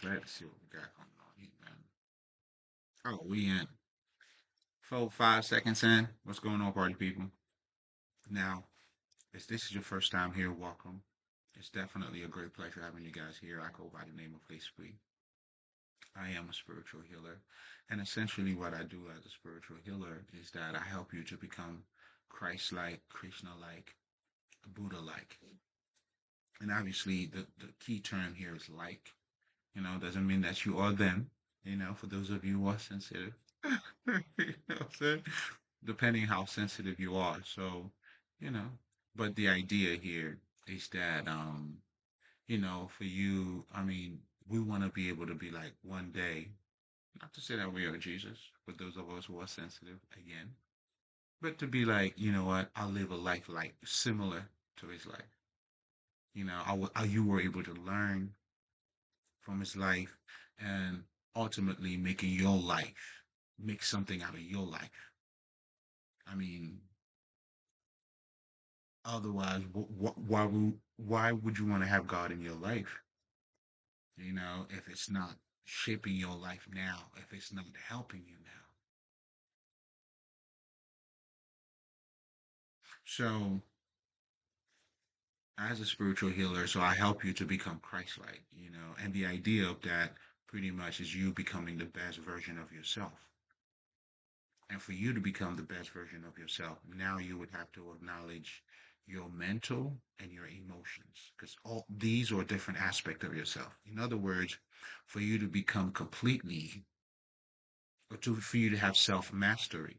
Let's see what we got going on here, man. Oh, we in 5 seconds in. What's going on, party people? Now, if this is your first time here, welcome. It's definitely a great pleasure having you guys here. I go by the name of Lespri. I am a spiritual healer. And essentially, what I do as a spiritual healer is that I help you to become Christ like, Krishna like, Buddha like. And obviously, the key term here is like. Doesn't mean that you are them, for those of you who are sensitive. You know what I'm saying? Depending how sensitive you are. So, you know, but the idea here is that for you, I mean, we want to be able to be like one day, not to say that we are Jesus, but those of us who are sensitive again, but to be like, you know what, I'll live a life like similar to his life. You were able to learn from his life and ultimately making your life, make something out of your life. I mean, otherwise, why would you want to have God in your life? If it's not shaping your life now, if it's not helping you now. So, as a spiritual healer, so I help you to become Christ-like, and the idea of that pretty much is you becoming the best version of yourself. And for you to become the best version of yourself, now you would have to acknowledge your mental and your emotions, because all these are different aspects of yourself. In other words, for you to become completely, for you to have self mastery,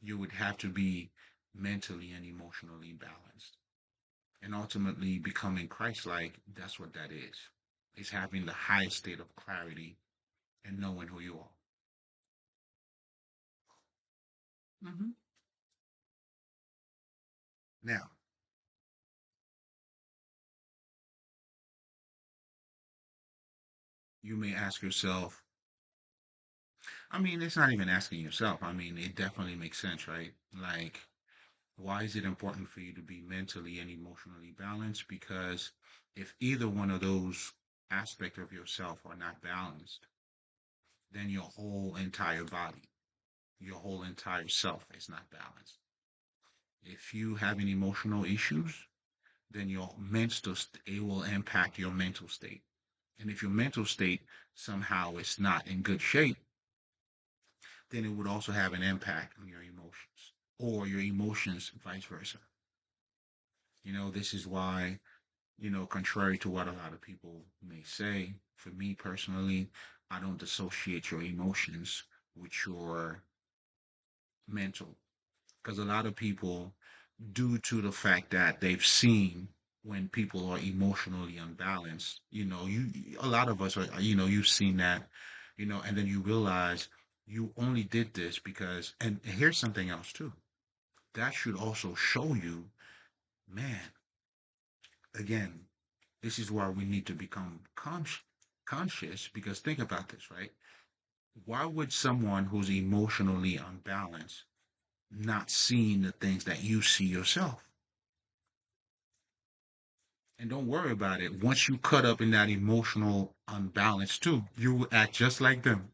you would have to be mentally and emotionally balanced. And ultimately, becoming Christ like, that's what that is. It's having the highest state of clarity and knowing who you are. Hmm. Now, you may ask yourself, I mean, it's not even asking yourself. I mean, it definitely makes sense, right? Like, why is it important for you to be mentally and emotionally balanced? Because if either one of those aspects of yourself are not balanced, then your whole entire body, your whole entire self is not balanced. If you have any emotional issues, then your it will impact your mental state. And if your mental state somehow is not in good shape, then it would also have an impact on your emotions or your emotions vice versa. This is why, contrary to what a lot of people may say, for me personally, I don't dissociate your emotions with your mental. Because a lot of people, due to the fact that they've seen when people are emotionally unbalanced, a lot of us are, you've seen that, and then you realize you only did this because, and here's something else too. That should also show you, man, again, this is why we need to become conscious because think about this, right? Why would someone who's emotionally unbalanced not seeing the things that you see yourself? And don't worry about it. Once you cut up in that emotional unbalance too, you will act just like them.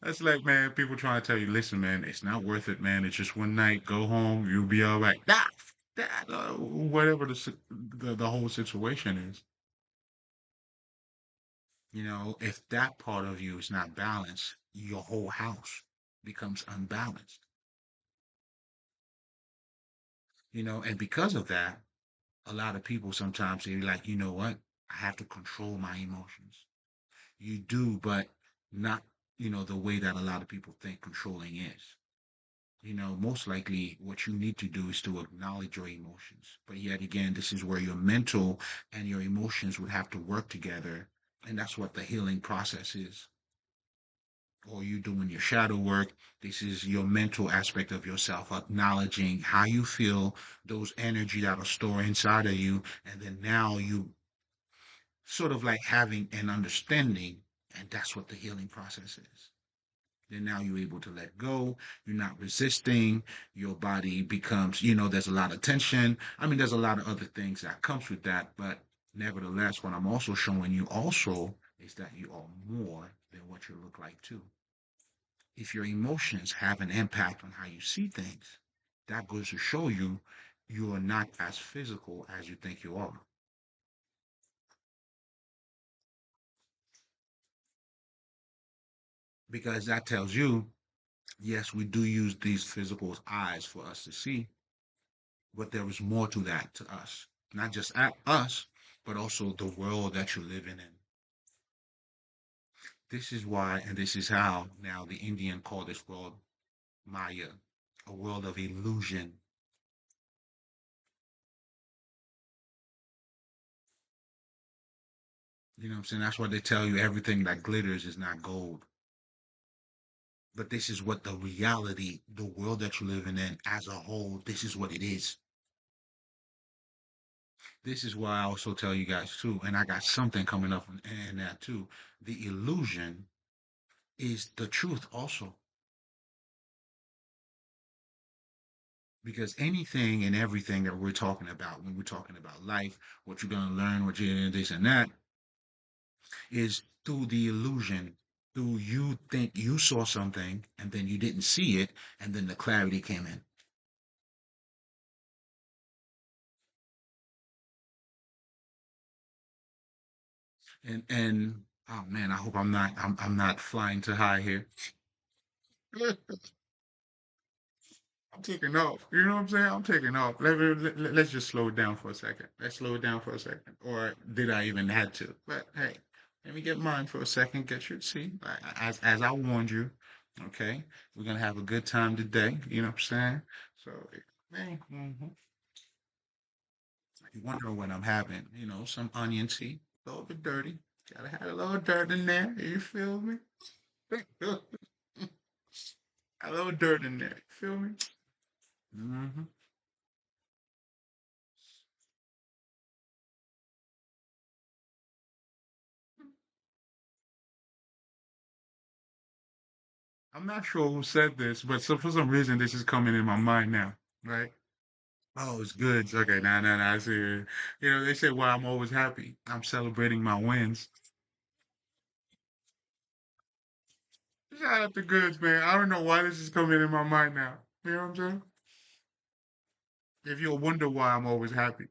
That's like, man, people trying to tell you, listen, man, it's not worth it, man. It's just one night. Go home. You'll be all right. That, whatever the whole situation is. If that part of you is not balanced, your whole house becomes unbalanced. And because of that, a lot of people sometimes they're like, you know what? I have to control my emotions. You do, but not, the way that a lot of people think controlling is. Most likely what you need to do is to acknowledge your emotions. But yet again, this is where your mental and your emotions would have to work together. And that's what the healing process is. Or you doing your shadow work. This is your mental aspect of yourself, acknowledging how you feel, those energy that are stored inside of you. And then now you sort of like having an understanding. And that's what the healing process is. Then now you're able to let go. You're not resisting. Your body becomes, there's a lot of tension. I mean, there's a lot of other things that comes with that, but Nevertheless, what I'm also showing you also is that you are more than what you look like too. If your emotions have an impact on how you see things, that goes to show you you are not as physical as you think you are. Because that tells you, yes, we do use these physical eyes for us to see, but there is more to that to us. Not just at us, but also the world that you're living in. This is why, and this is how now the Indian call this world Maya, a world of illusion. You know what I'm saying? That's why they tell you everything that glitters is not gold. But this is what the reality, the world that you're living in as a whole, this is what it is. This is why I also tell you guys too, and I got something coming up in that too. The illusion is the truth also. Because anything and everything that we're talking about when we're talking about life, what you're gonna learn, what you're this and that, is through the illusion, through you think you saw something and then you didn't see it, and then the clarity came in. And oh man, I hope I'm not flying too high here. I'm taking off. You know what I'm saying? I'm taking off. Let's just slow it down for a second. Let's slow it down for a second. Or did I even had to? But hey, let me get mine for a second. Get your seat. As I warned you, okay? We're gonna have a good time today. You know what I'm saying? So, man, you wondering what I'm having? You know, some onion tea, a little bit dirty. Gotta have a little dirt in there. You feel me? A little dirt in there. You feel me? Hmm. I'm not sure who said this, but for some reason this is coming in my mind now, right? Oh, it's good. Okay, nah. I see. You know, they say why I'm always happy. I'm celebrating my wins. Shout out to Goods, man. I don't know why this is coming in my mind now. You know what I'm saying? If you'll wonder why I'm always happy,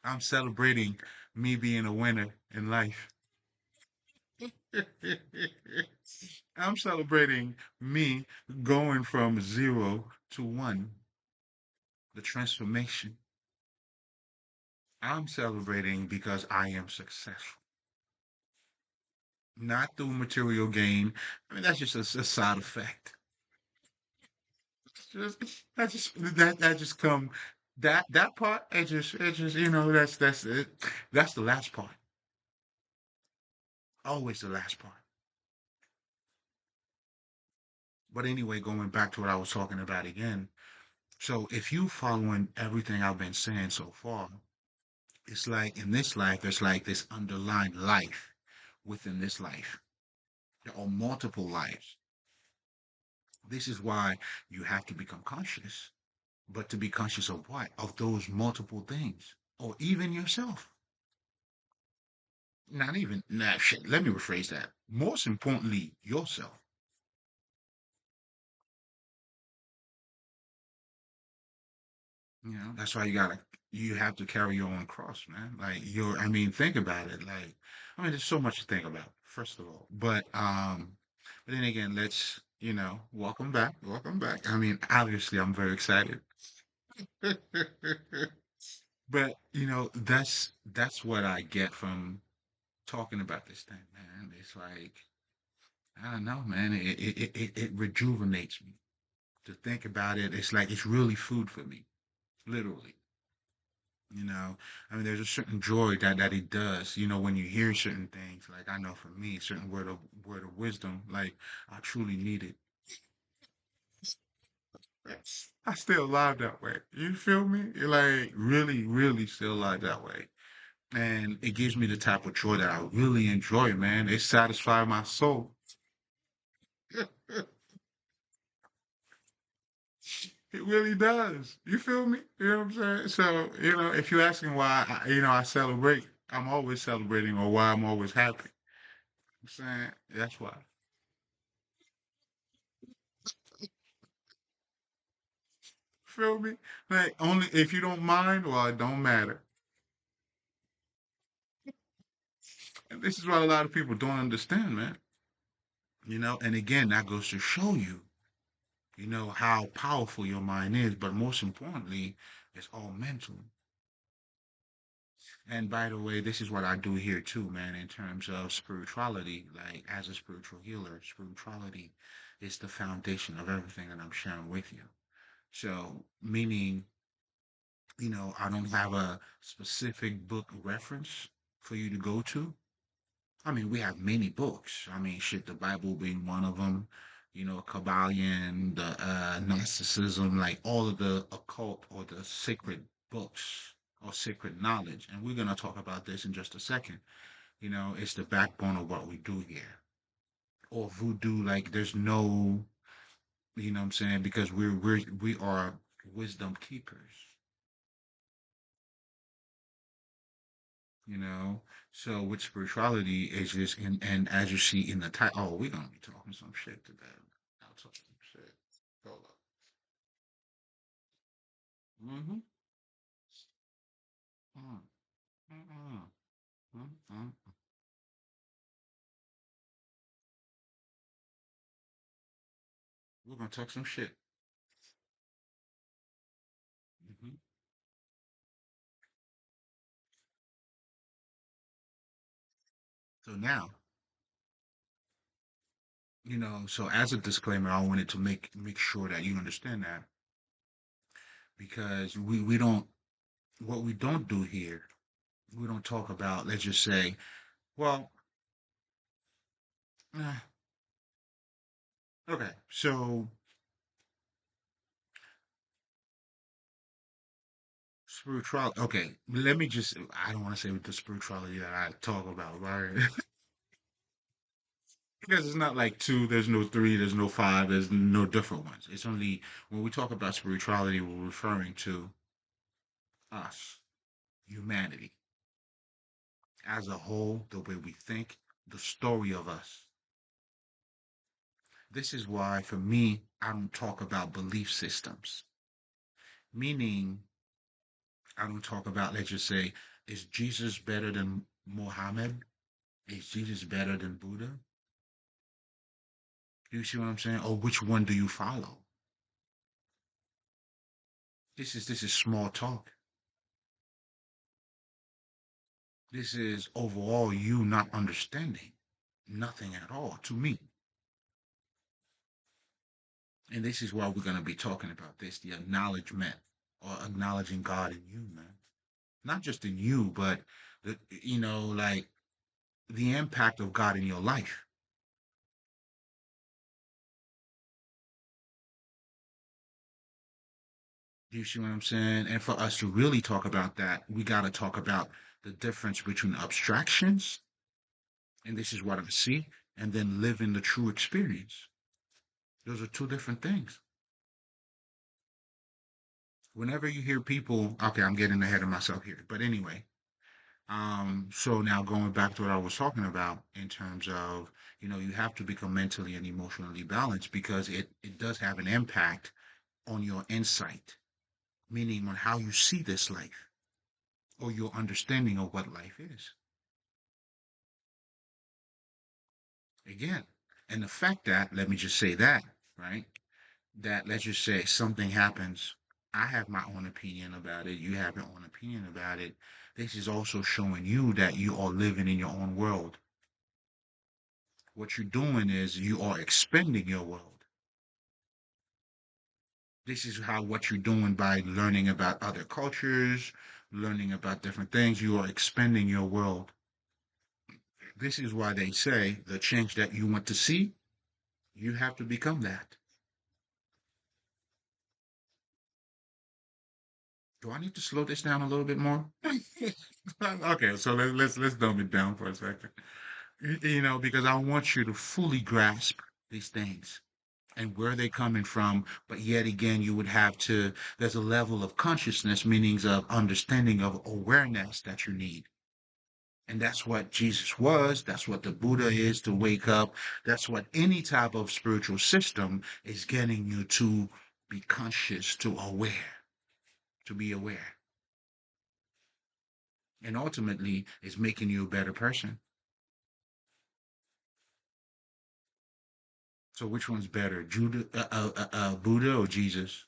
I'm celebrating me being a winner in life. I'm celebrating me going from 0 to 1, the transformation. I'm celebrating because I am successful, not through material gain. I mean, that's just a side effect. Just that just come that part. It just that's it. That's the last part. Always the last part. But anyway, going back to what I was talking about again. So if you following everything I've been saying so far, it's like in this life, there's like this underlying life within this life. There are multiple lives. This is why you have to become conscious. But to be conscious of what? Of those multiple things. Or even yourself. Not even, nah, shit, let me rephrase that. Most importantly, yourself. You know, that's why you have to carry your own cross, man. Like, I mean, think about it. Like, I mean, there's so much to think about, first of all. But then again, welcome back. Welcome back. I mean, obviously, I'm very excited. But that's what I get from talking about this thing, man. It's like I don't know, man. It rejuvenates me to think about it. It's like it's really food for me, literally. I mean, there's a certain joy that it does. When you hear certain things, like I know for me, certain word of wisdom, like I truly need it. I still alive that way. You feel me? You're like really, really still alive that way. And it gives me the type of joy that I really enjoy, man. It satisfies my soul. It really does. You feel me? You know what I'm saying? So, if you're asking why, I celebrate, I'm always celebrating or why I'm always happy. I'm saying that's why. Feel me? Like only if you don't mind, well, it don't matter. And this is what a lot of people don't understand, man. And again, that goes to show you, how powerful your mind is, but most importantly, it's all mental. And by the way, this is what I do here too, man, in terms of spirituality. Like, as a spiritual healer, spirituality is the foundation of everything that I'm sharing with you. So, meaning, I don't have a specific book reference for you to go to. I mean, we have many books. I mean, shit, the Bible being one of them, Kabbalion, the Gnosticism, like all of the occult or the sacred books or sacred knowledge. And we're going to talk about this in just a second. It's the backbone of what we do here. Or voodoo, like there's no, what I'm saying, because we are wisdom keepers, you know. So with spirituality, it's just and as you see in the title, oh, we're gonna be talking some shit today. I'll talk some shit. Hold up. Mm-hmm. Mm, mm, mm, mm, mm. We're gonna talk some shit. Hmm. So now, so as a disclaimer, I wanted to make sure that you understand that because we don't what we don't do here, we don't talk about, let's just say, well, eh, okay, so spirituality. Okay, let me just. I don't want to say with the spirituality that I talk about, right? Because it's not like two, there's no three, there's no five, there's no different ones. It's only when we talk about spirituality, we're referring to us, humanity, as a whole, the way we think, the story of us. This is why, for me, I don't talk about belief systems, meaning I don't talk about, let's just say, is Jesus better than Muhammad? Is Jesus better than Buddha? You see what I'm saying? Or which one do you follow? This is small talk. This is overall you not understanding nothing at all to me. And this is why we're gonna be talking about this, the acknowledgement or acknowledging God in you, man. Not just in you, but like the impact of God in your life. Do you see what I'm saying? And for us to really talk about that, we gotta talk about the difference between abstractions, and this is what I see, and then living the true experience. Those are two different things. Whenever you hear people, okay, I'm getting ahead of myself here, but anyway, so now going back to what I was talking about in terms of, you have to become mentally and emotionally balanced because it does have an impact on your insight, meaning on how you see this life or your understanding of what life is. Again, and the fact that, let me just say that, right? That let's just say something happens. I have my own opinion about it. You have your own opinion about it. This is also showing you that you are living in your own world. What you're doing is you are expanding your world. This is how what you're doing by learning about other cultures, learning about different things. You are expanding your world. This is why they say the change that you want to see, you have to become that. Do I need to slow this down a little bit more? Okay, so let's dumb it down for a second. Because I want you to fully grasp these things and where they're coming from. But yet again, you would have to, there's a level of consciousness, meanings of understanding of awareness that you need. And that's what Jesus was. That's what the Buddha is, to wake up. That's what any type of spiritual system is getting you to be conscious, to aware, to be aware. And ultimately, it's making you a better person. So which one's better, Buddha or Jesus?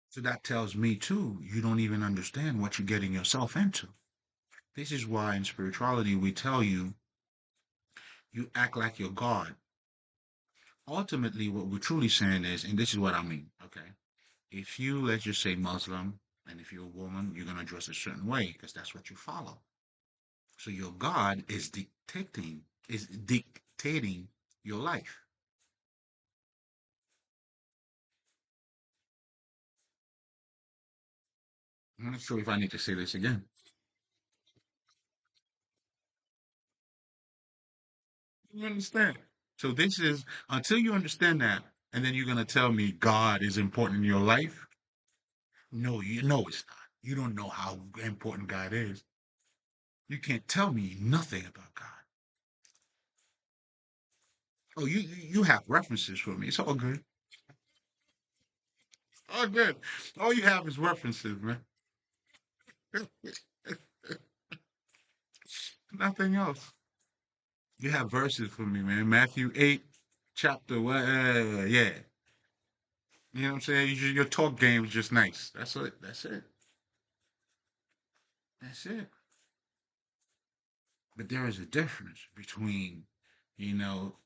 So that tells me too, you don't even understand what you're getting yourself into. This is why in spirituality we tell you, you act like you're God. Ultimately, what we're truly saying is, and this is what I mean, okay? If you, let's just say Muslim, and if you're a woman, you're going to dress a certain way because that's what you follow. So your God is dictating your life. I'm not sure if I need to say this again. You understand? So this is, until you understand that, and then you're going to tell me God is important in your life. No, you know it's not. You don't know how important God is. You can't tell me nothing about God. Oh, you have references for me. It's all good. All good. All you have is references, man. Nothing else. You have verses for me, man. Matthew 8, chapter what? Yeah. You know what I'm saying? Your talk game is just nice. That's it. That's it. That's it. But there is a difference between, you know,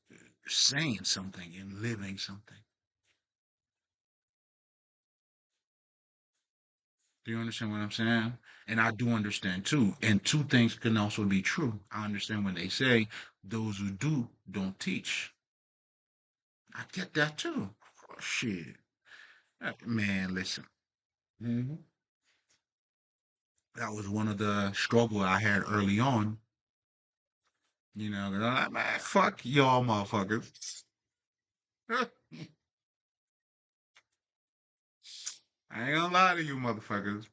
saying something and living something. Do you understand what I'm saying? And I do understand too. And two things can also be true. I understand when they say those who do don't teach. I get that too. Oh, shit. Man, listen. Mhm. That was one of the struggle I had early on. You know, 'cause I'm like, man, fuck y'all motherfuckers. I ain't gonna lie to you motherfuckers.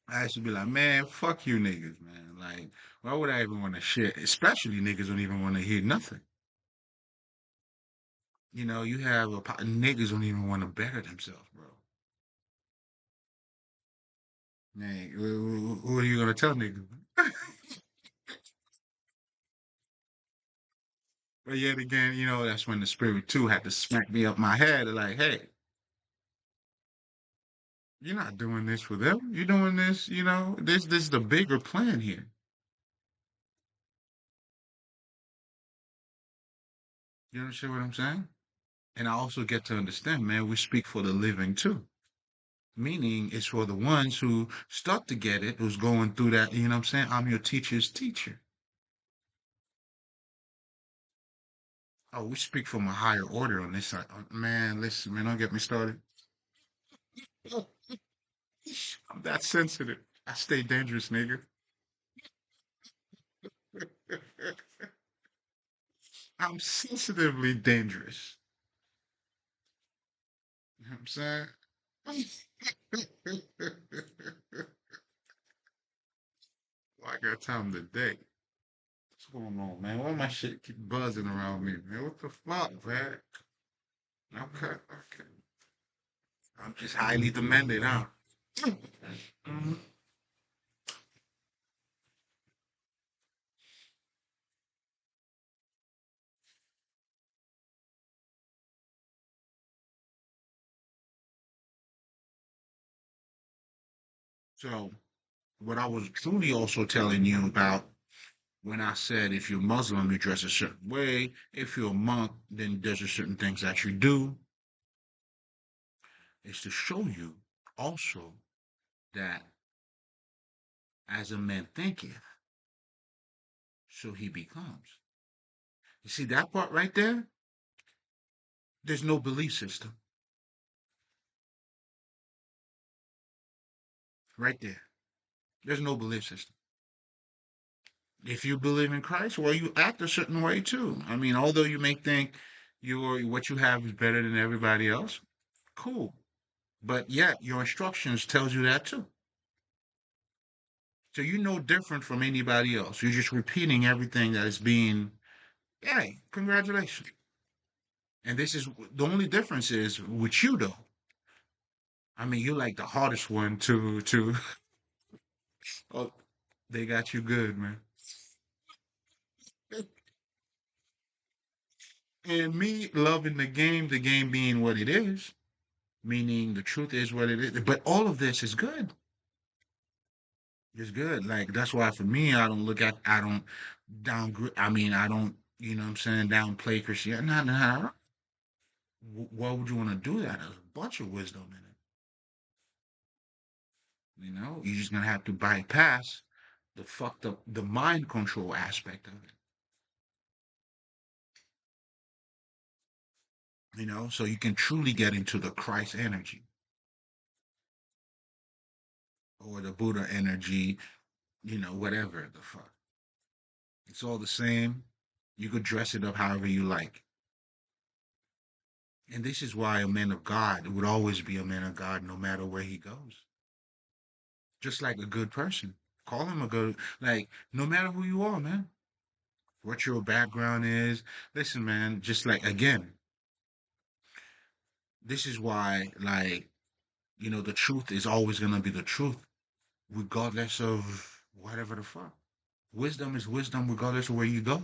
I used to be like, man, fuck you niggas, man. Like, why would I even want to share? Especially niggas don't even want to hear nothing. You know, you have niggas don't even want to better themselves, bro. Man, who are you gonna tell niggas? But yet again, you know, that's when the spirit too had to smack me up my head, like, hey, you're not doing this for them. You're doing this, you know, this is the bigger plan here. You understand what I'm saying? And I also get to understand, man, we speak for the living too. Meaning it's for the ones who start to get it, who's going through that, you know what I'm saying? I'm your teacher's teacher. Oh, we speak from a higher order on this side. Man, listen, man, don't get me started. I'm that sensitive. I stay dangerous, nigga. I'm sensitively dangerous. You know what I'm saying? Well, I got time today. What's going on, man? Why my shit keep buzzing around me, man? What the fuck, man? Okay, okay. I'm just highly demanded, huh? Mhm. So, what I was truly also telling you about when I said if you're Muslim, you dress a certain way. If you're a monk, then there's a certain things that you do. Is to show you also that as a man thinketh, so he becomes. You see that part right there? There's no belief system right there. There's no belief system. If you believe in Christ, well, you act a certain way too. I mean, although you may think what you have is better than everybody else, cool. But yet your instructions tells you that too. So you're no different from anybody else. You're just repeating everything that is being, hey, congratulations. And this is the only difference is with you though. I mean, you're like the hardest one to oh, they got you good, man. And me loving the game being what it is, meaning the truth is what it is. But all of this is good. It's good. Like that's why for me, I don't I mean, I don't, you know what I'm saying, downplay Christianity. Why would you want to do that? There's a bunch of wisdom in it. You know, you're just gonna have to bypass the fucked up, the mind control aspect of it. You know, so you can truly get into the Christ energy or the Buddha energy, you know, whatever the fuck. It's all the same. You could dress it up however you like. And this is why a man of God would always be a man of God no matter where he goes. Just like a good person. Call him a good, like, no matter who you are, man. What your background is. Listen, man, just like, again, this is why, like, you know, the truth is always going to be the truth, regardless of whatever the fuck. Wisdom is wisdom, regardless of where you go.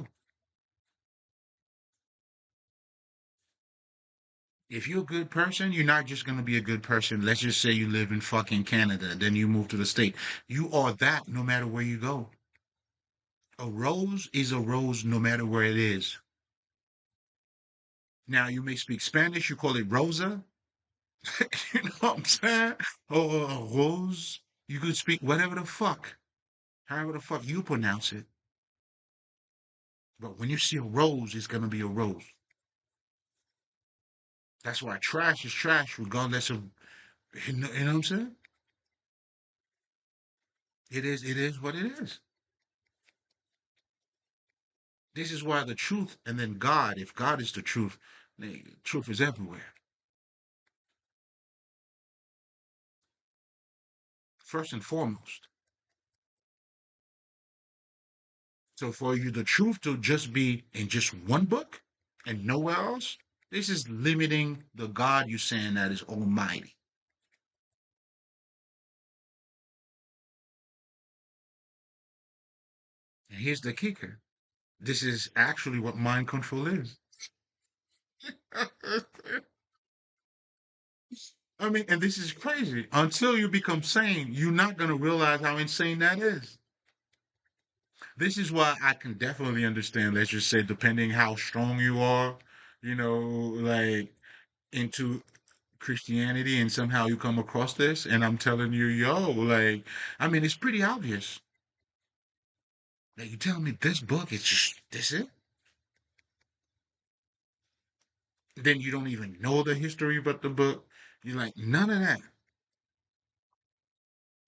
If you're a good person, you're not just going to be a good person. Let's just say you live in fucking Canada, then you move to the state. You are that no matter where you go. A rose is a rose no matter where it is. Now, you may speak Spanish, you call it Rosa. You know what I'm saying? Or Rose. You could speak whatever the fuck, however the fuck you pronounce it. But when you see a rose, it's going to be a rose. That's why trash is trash, regardless of, you know what I'm saying? It is what it is. This is why the truth, and then God, if God is the truth, the truth is everywhere. First and foremost. So for you, the truth to just be in just one book and nowhere else, this is limiting the God you're saying that is almighty. And here's the kicker. This is actually what mind control is. I mean, and this is crazy. Until you become sane, you're not going to realize how insane that is. This is why I can definitely understand, let's just say, depending how strong you are, you know, like into Christianity and somehow you come across this and I'm telling you, yo, like, I mean, it's pretty obvious. Like, you tell me this book is just this it? Then you don't even know the history about the book. You're like, none of that.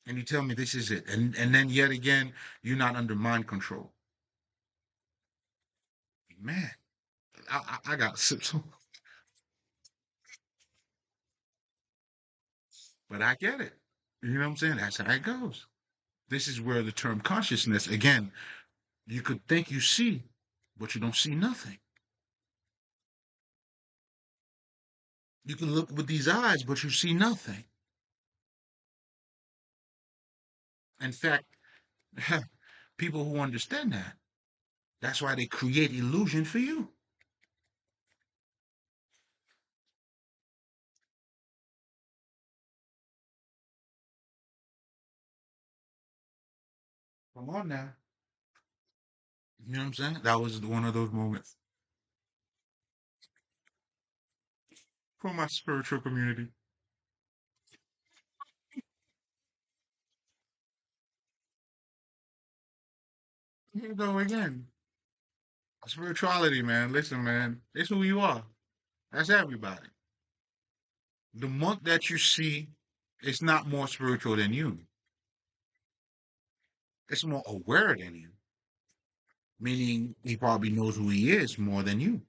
And you tell me this is it. And then yet again, you're not under mind control. Man, I got some, but I get it. You know what I'm saying? That's how it goes. This is where the term consciousness, again, you could think you see, but you don't see nothing. You can look with these eyes, but you see nothing. In fact, people who understand that, that's why they create illusion for you. Come on now. You know what I'm saying? That was one of those moments for my spiritual community. Here you go again. Spirituality, man. Listen, man. It's who you are. That's everybody. The monk that you see is not more spiritual than you. It's more aware than you. Meaning he probably knows who he is more than you.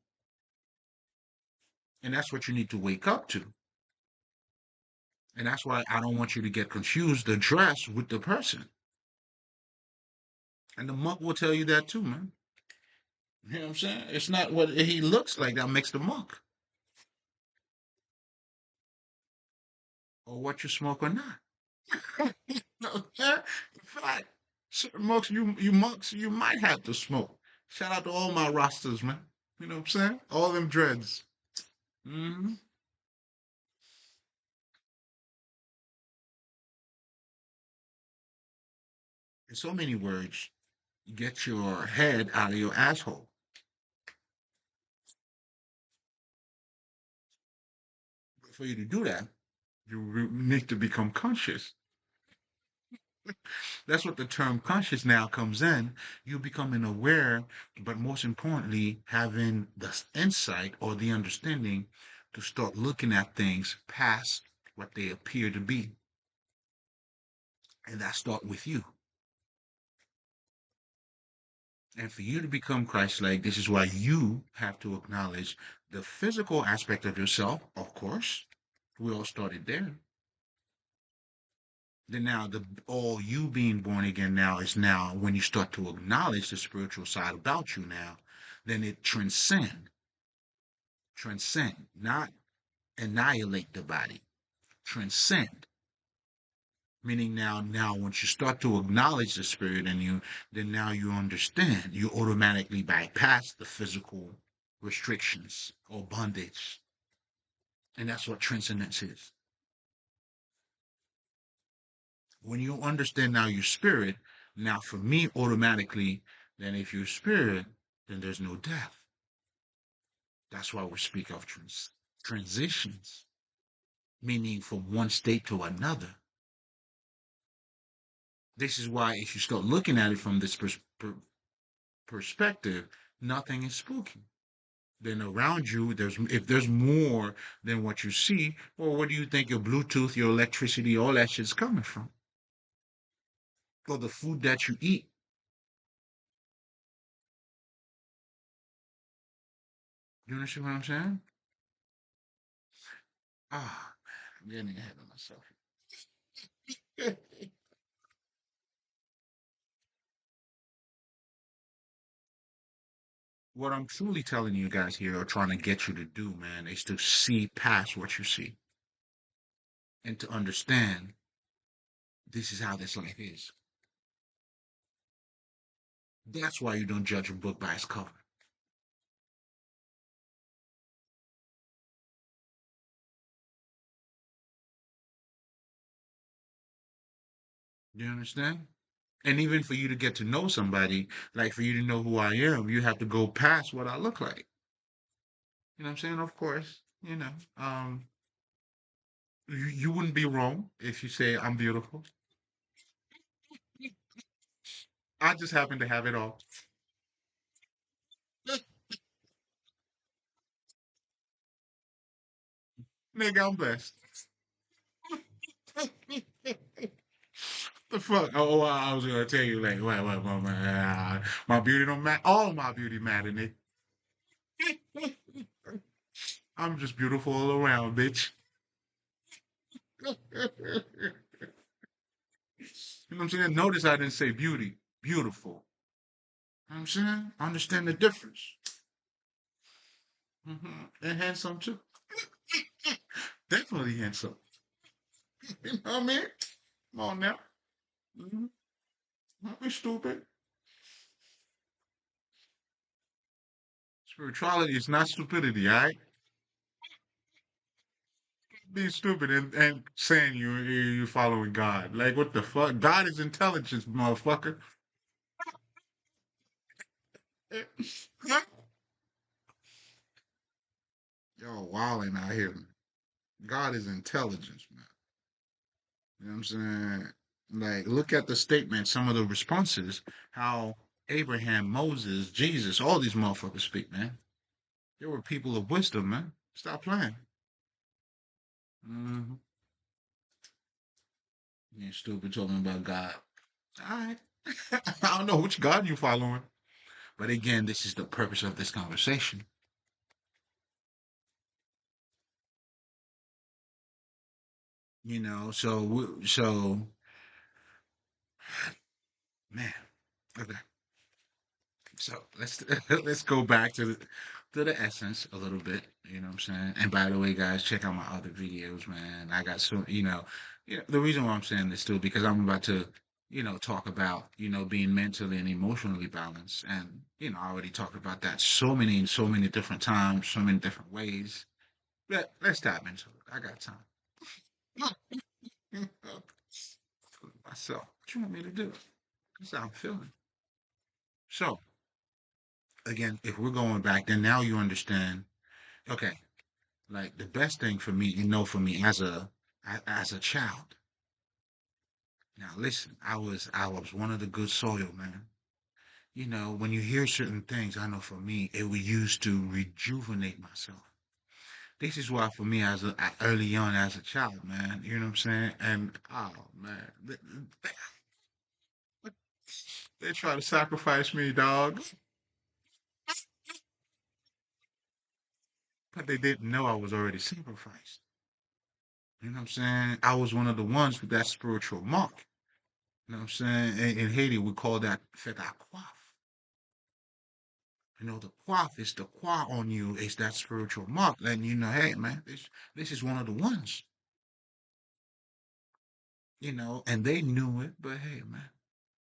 And that's what you need to wake up to. And that's why I don't want you to get confused the dress with the person. And the monk will tell you that too, man. You know what I'm saying? It's not what he looks like that makes the monk, or what you smoke or not. Okay? In fact, certain monks, you monks, you might have to smoke. Shout out to all my rosters, man. You know what I'm saying? All them dreads. Hmm. In so many words, get your head out of your asshole. But for you to do that, need to become conscious. That's what the term conscious now comes in. You becoming aware, but most importantly, having the insight or the understanding to start looking at things past what they appear to be. And that start with you. And for you to become Christ-like, this is why you have to acknowledge the physical aspect of yourself, of course. We all started there. Then now the all you being born again now is now when you start to acknowledge the spiritual side about you now, then it transcend, not annihilate the body, transcend. Meaning now once you start to acknowledge the spirit in you, then now you understand. You automatically bypass the physical restrictions or bondage. And that's what transcendence is. When you understand now your spirit, now for me automatically, then if you're spirit, then there's no death. That's why we speak of transitions, meaning from one state to another. This is why if you start looking at it from this perspective, nothing is spooky. Then around you, if there's more than what you see, well, where do you think your Bluetooth, your electricity, all that shit's coming from? Or the food that you eat. You understand what I'm saying? Ah, man, I'm getting ahead of myself. What I'm truly telling you guys here, or trying to get you to do, man, is to see past what you see and to understand this is how this life is. That's why you don't judge a book by its cover. You understand? And even for you to get to know somebody, like for you to know who I am, you have to go past what I look like. You know what I'm saying? Of course, you wouldn't be wrong if you say I'm beautiful. I just happen to have it all. Nigga, I'm blessed. The fuck? Oh, I was gonna tell you like, my beauty don't matter. All my beauty matter, nigga. I'm just beautiful all around, bitch. You know what I'm saying? Notice I didn't say beauty, beautiful. You know what I'm saying? Understand the difference. And handsome too. Definitely handsome. You know what I mean? Come on now. Mm-hmm. Don't be stupid. Spirituality is not stupidity, all right? Being stupid and saying you following God. Like what the fuck? God is intelligence, motherfucker. Yo, wilding out here. God is intelligence, man. You know what I'm saying? Like, look at the statement, some of the responses, how Abraham, Moses, Jesus, all these motherfuckers speak, man. They were people of wisdom, man. Stop playing. Mm-hmm. You stupid talking about God. All right. I don't know which God you following. But again, this is the purpose of this conversation. So man, okay. So let's go back to the essence a little bit. You know what I'm saying? And by the way, guys, check out my other videos, man. I got so the reason why I'm saying this too because I'm about to talk about being mentally and emotionally balanced, and I already talked about that so many different times, so many different ways. Let's dive into it. I got time. Myself, what you want me to do? That's how I'm feeling. So again, if we're going back, then now you understand. Okay, like the best thing for me, for me as a child. Now listen, I was one of the good soil, man. When you hear certain things, I know for me, it was used to rejuvenate myself. This is why for me early on as a child, man, you know what I'm saying? And oh man, they try to sacrifice me, dog, but they didn't know I was already sacrificed. You know what I'm saying? I was one of the ones with that spiritual mark. You know what I'm saying? In Haiti, we call that fait à coiffe. The coif is the qua on you is that spiritual mark, letting hey man, this is one of the ones, and they knew it, but hey man,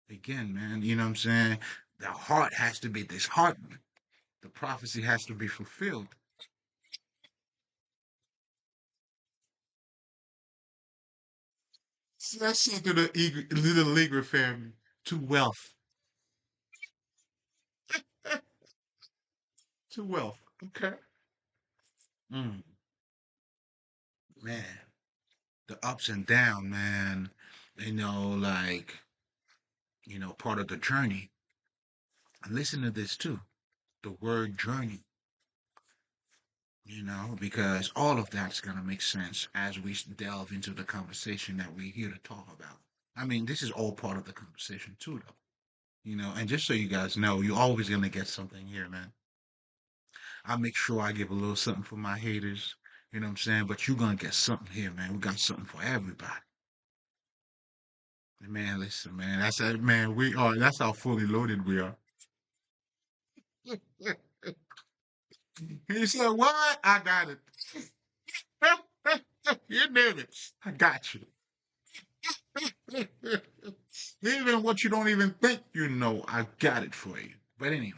again, man, you know what I'm saying? The heart has to be disheartened. The prophecy has to be fulfilled. So that's said to the little Ligre family, to wealth, to wealth. Okay. Mm, man, the ups and down, man. Like part of the journey. And listen to this too. The word journey, because all of that's going to make sense as we delve into the conversation that we're here to talk about. I mean, this is all part of the conversation too, though. And just so you guys know, you're always going to get something here, man. I make sure I give a little something for my haters, you know what I'm saying? But you're going to get something here, man. We got something for everybody. And man, listen, man, man, that's how fully loaded we are. He said, what? I got it. You knew it. I got you. Even what you don't even think I got it for you. But anyway,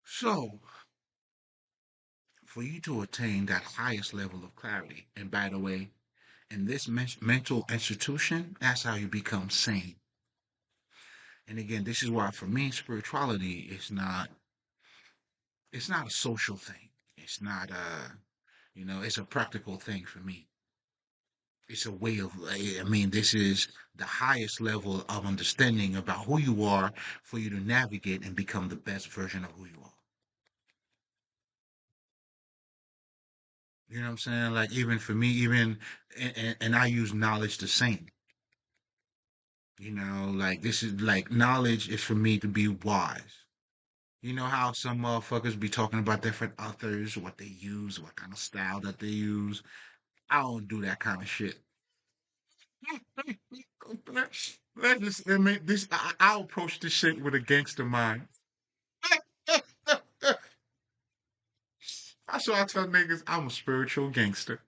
so for you to attain that highest level of clarity, and by the way, in this mental institution, that's how you become sane. And again, this is why for me, spirituality is it's not a social thing. It's not it's a practical thing for me. It's a way of, I mean, this is the highest level of understanding about who you are for you to navigate and become the best version of who you are. You know what I'm saying? Like, even for me, and I use knowledge the same. Like, this is like knowledge is for me to be wise. You know how some motherfuckers be talking about different authors, what they use, what kind of style that they use. I don't do that kind of shit. Let's just admit this. I'll approach this shit with a gangster mind. That's why I tell niggas I'm a spiritual gangster.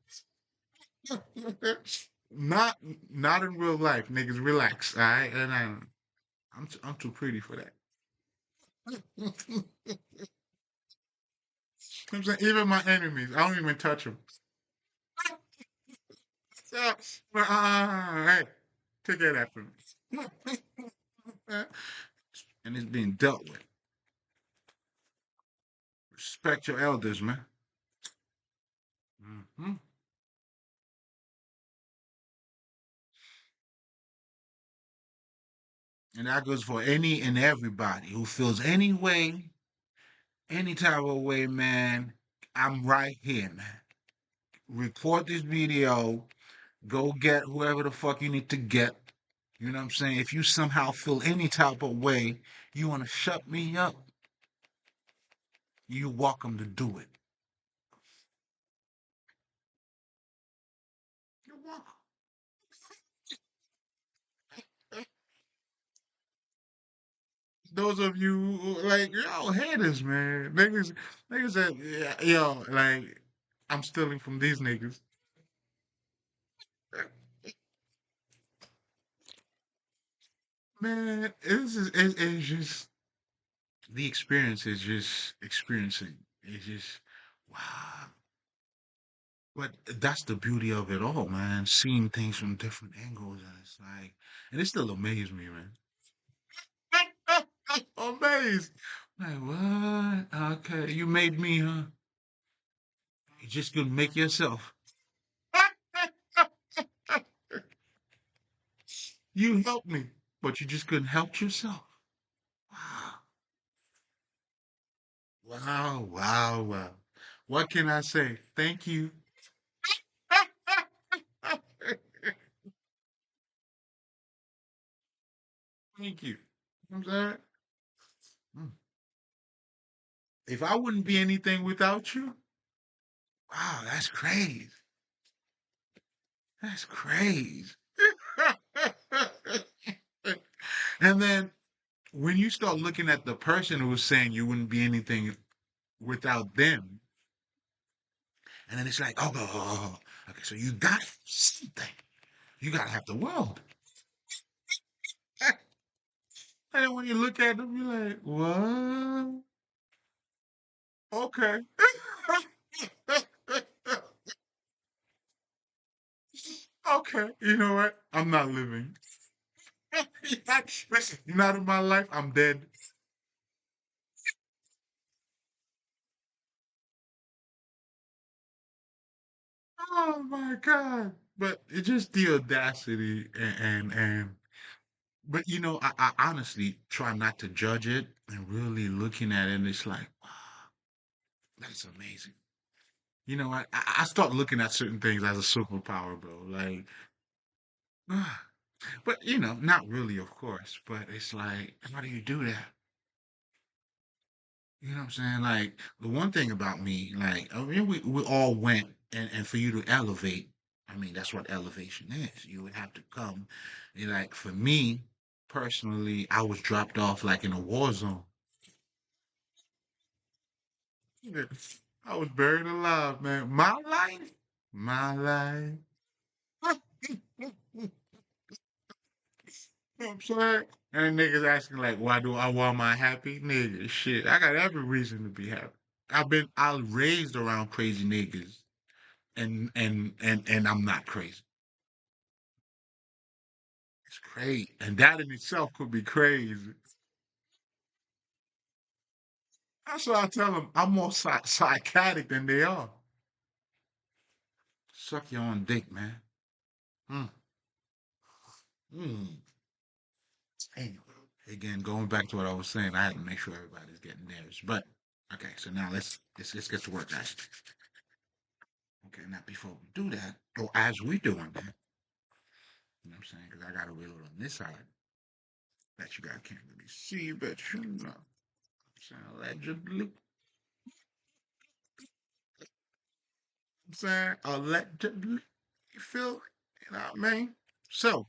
not not in real life, niggas. Relax, all right? And I'm too pretty for that. I'm saying even my enemies, I don't even touch them. So, hey, take care of that from me. And it's being dealt with. Respect your elders, man. Hmm. And that goes for any and everybody who feels any way, any type of way, man. I'm right here, man. Record this video. Go get whoever the fuck you need to get. You know what I'm saying? If you somehow feel any type of way, you want to shut me up, you welcome to do it. those of you like y'all haters, man. Niggas said, yeah, yo, like I'm stealing from these niggas. Man, it's just the experience is just experiencing. It's just wow. But that's the beauty of it all, man. Seeing things from different angles, and it's like, and it still amazes me, man. Amazed. Like what? Okay, you made me, huh? You just couldn't make yourself. You helped me, but you just couldn't help yourself. Wow, wow, wow, wow. What can I say? Thank you. Thank you. I'm sorry. Mm. If I wouldn't be anything without you, wow, that's crazy. That's crazy. And then when you start looking at the person who was saying you wouldn't be anything without them, and then it's like, okay, so you got something. You gotta have the world. And then when you look at them, you're like, what? Okay. Okay. You know what? I'm not living. Listen, you're not in my life. I'm dead. Oh my God. But it's just the audacity but I honestly try not to judge it and really looking at it and it's like, wow, that's amazing. I start looking at certain things as a superpower, bro. Like, but not really, of course. But it's like, how do you do that? You know what I'm saying? Like the one thing about me, like I mean, we all went, and for you to elevate, I mean, that's what elevation is. You would have to come. Like for me personally, I was dropped off like in a war zone. Yeah. I was buried alive, man. My life. You know what I'm saying? And niggas asking like, why do I want my happy? Nigga, shit. I got every reason to be happy. I was raised around crazy niggas and I'm not crazy. It's crazy. And that in itself could be crazy. That's why I tell them I'm more psychotic than they are. Suck your own dick, man. Mm, mm. Anyway, again, going back to what I was saying, I had to make sure everybody's getting theirs. But okay, so now let's get to work, guys. Okay, now before we do that, or as we doing that, you know what I'm saying? Because I got a reload on this side that you guys can't really see, but you know, so allegedly, I'm saying allegedly, you feel, you know what I mean? So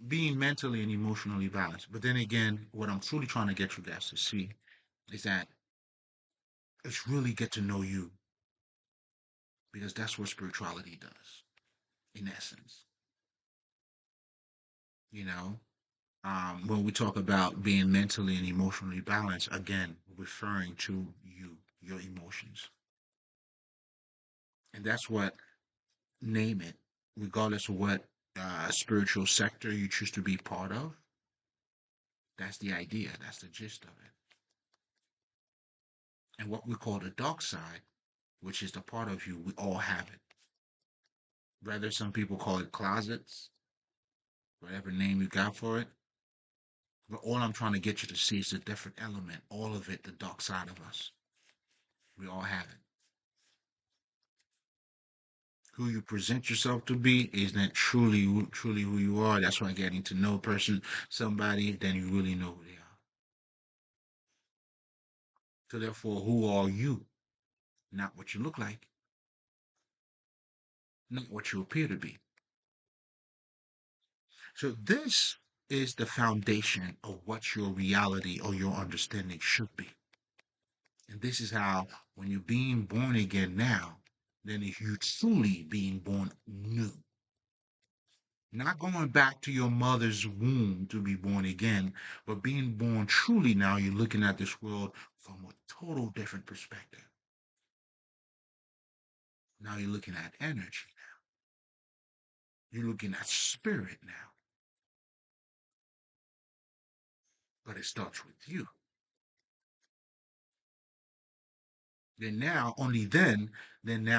being mentally and emotionally balanced. But then again, what I'm truly trying to get you guys to see is that it's really get to know you because that's what spirituality does, in essence. You know, when we talk about being mentally and emotionally balanced, again, referring to you, your emotions. And that's what, name it, regardless of what spiritual sector you choose to be part of, that's the idea, that's the gist of it. And what we call the dark side, which is the part of you, we all have it. Whether some people call it closets, whatever name you got for it. But all I'm trying to get you to see is the different element, all of it, the dark side of us. We all have it. Who you present yourself to be is not truly who you are. That's why getting to know a person, somebody, then you really know who they are. So therefore, who are you? Not what you look like, not what you appear to be. So this is the foundation of what your reality or your understanding should be. And this is how, when you're being born again now, then if you truly being born new, not going back to your mother's womb to be born again, but being born truly now, you're looking at this world from a total different perspective. Now you're looking at energy. You're looking at spirit now, but it starts with you. Then now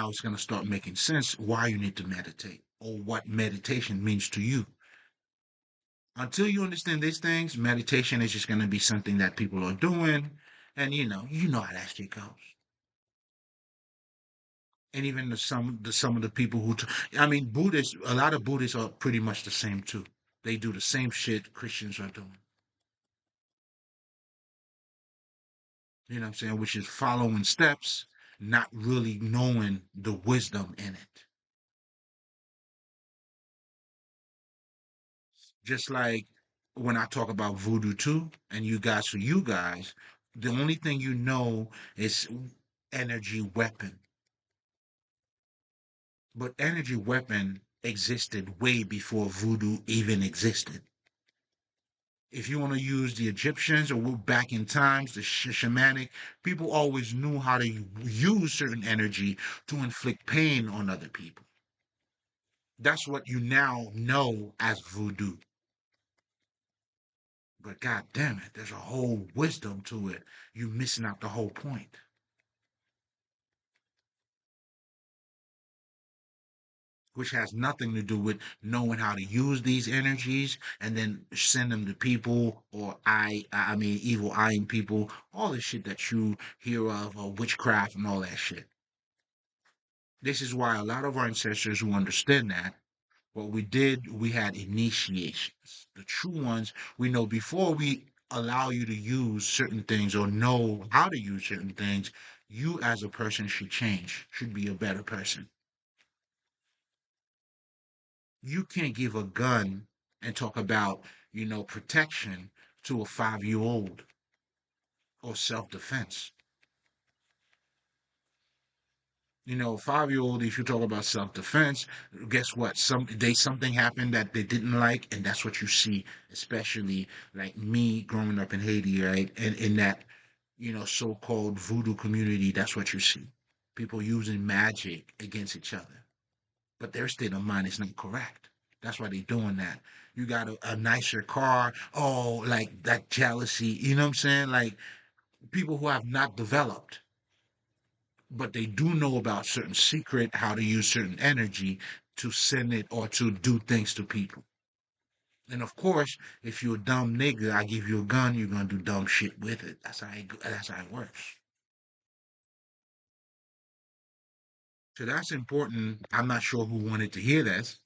it's going to start making sense why you need to meditate or what meditation means to you. Until you understand these things, meditation is just going to be something that people are doing, and you know how that shit goes. And even some of the people I mean, Buddhists, a lot of Buddhists are pretty much the same too. They do the same shit Christians are doing. You know what I'm saying? Which is following steps, not really knowing the wisdom in it. Just like when I talk about voodoo too, and for you guys, the only thing you know is energy weapon. But energy weapon existed way before voodoo even existed. If you want to use the Egyptians or we're back in times, the shamanic, people always knew how to use certain energy to inflict pain on other people. That's what you now know as voodoo. But god damn it, there's a whole wisdom to it. You missing out the whole point. Which has nothing to do with knowing how to use these energies and then send them to people or I mean evil eyeing people, all the shit that you hear of, or witchcraft and all that shit. This is why a lot of our ancestors who understand that, what we did, we had initiations. The true ones, we know before we allow you to use certain things or know how to use certain things, you as a person should change, should be a better person. You can't give a gun and talk about, protection to a 5-year old or self-defense. 5-year old, if you talk about self-defense, guess what? Something happened that they didn't like, and that's what you see, especially like me growing up in Haiti, right? And in that, so-called voodoo community, that's what you see. People using magic against each other. But their state of mind is not correct. That's why they're doing that. You got a nicer car. Oh, like that jealousy. You know what I'm saying? Like people who have not developed, but they do know about certain secret, how to use certain energy to send it or to do things to people. And of course, if you're a dumb nigga, I give you a gun, you're gonna do dumb shit with it. That's how it works. So that's important. I'm not sure who wanted to hear this.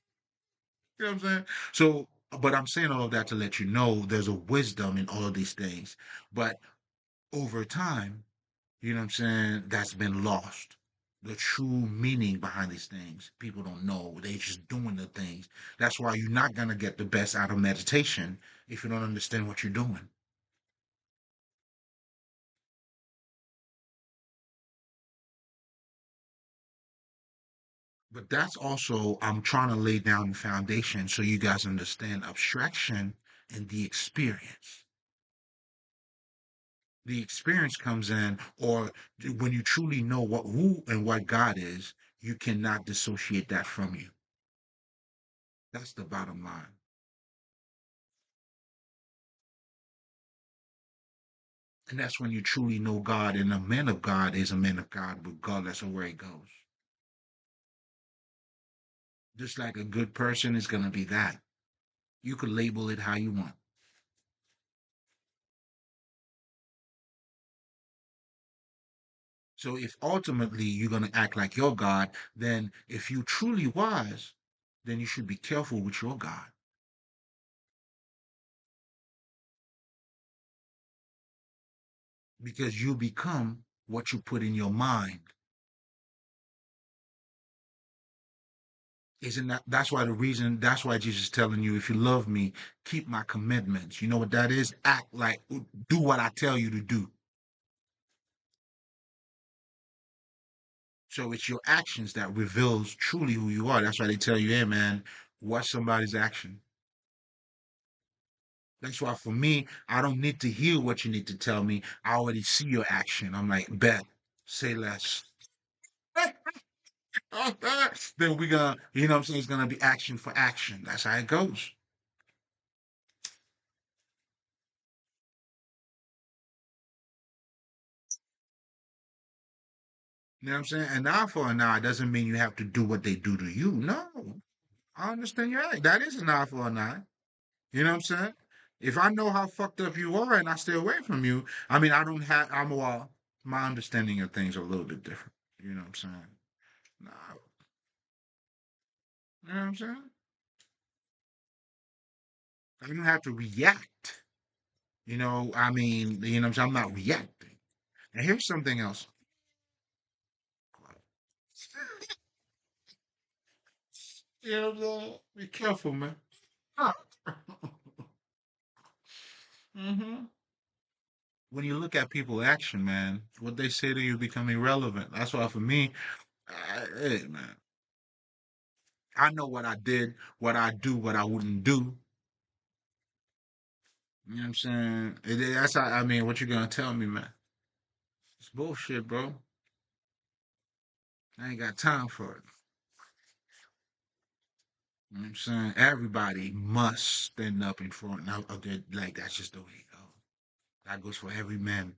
You know what I'm saying? So, but I'm saying all of that to let you know there's a wisdom in all of these things. But over time, you know what I'm saying, that's been lost. The true meaning behind these things, people don't know. They just doing the things. That's why you're not gonna get the best out of meditation if you don't understand what you're doing. But that's also, I'm trying to lay down the foundation so you guys understand abstraction and the experience. The experience comes in, or when you truly know who and what God is, you cannot dissociate that from you. That's the bottom line. And that's when you truly know God, and a man of God is a man of God, regardless of where he goes. Just like a good person is going to be that. You could label it how you want. So if ultimately you're going to act like your God, then if you truly wise, then you should be careful with your God, because you become what you put in your mind. Isn't that's why the reason, that's why Jesus is telling you, if you love me, keep my commandments. You know what that is? Act like, do what I tell you to do. So it's your actions that reveals truly who you are. That's why they tell you, hey man, watch somebody's action. That's why for me, I don't need to hear what you need to tell me. I already see your action. I'm like, bet, say less. Then we gonna, you know what I'm saying? It's gonna be action for action. That's how it goes. You know what I'm saying? An eye for an eye doesn't mean you have to do what they do to you. No, I understand you're right. That is an eye for an eye. You know what I'm saying? If I know how fucked up you are and I stay away from you, I mean, I don't have, I'm, well, my understanding of things are a little bit different. You know what I'm saying? No, you know what I'm saying? I don't have to react. You know, I mean, you know what I'm saying? I'm not reacting. And here's something else. You know what I'm saying? Be careful, man. hmm When you look at people action, man, what they say to you become irrelevant. That's why for me, hey, man, I know what I did, what I do, what I wouldn't do. You know what I'm saying? That's how, I mean, what you gonna tell me, man? It's bullshit, bro. I ain't got time for it. You know what I'm saying? Everybody must stand up in front of their, like, that's just the way it goes. That goes for every man.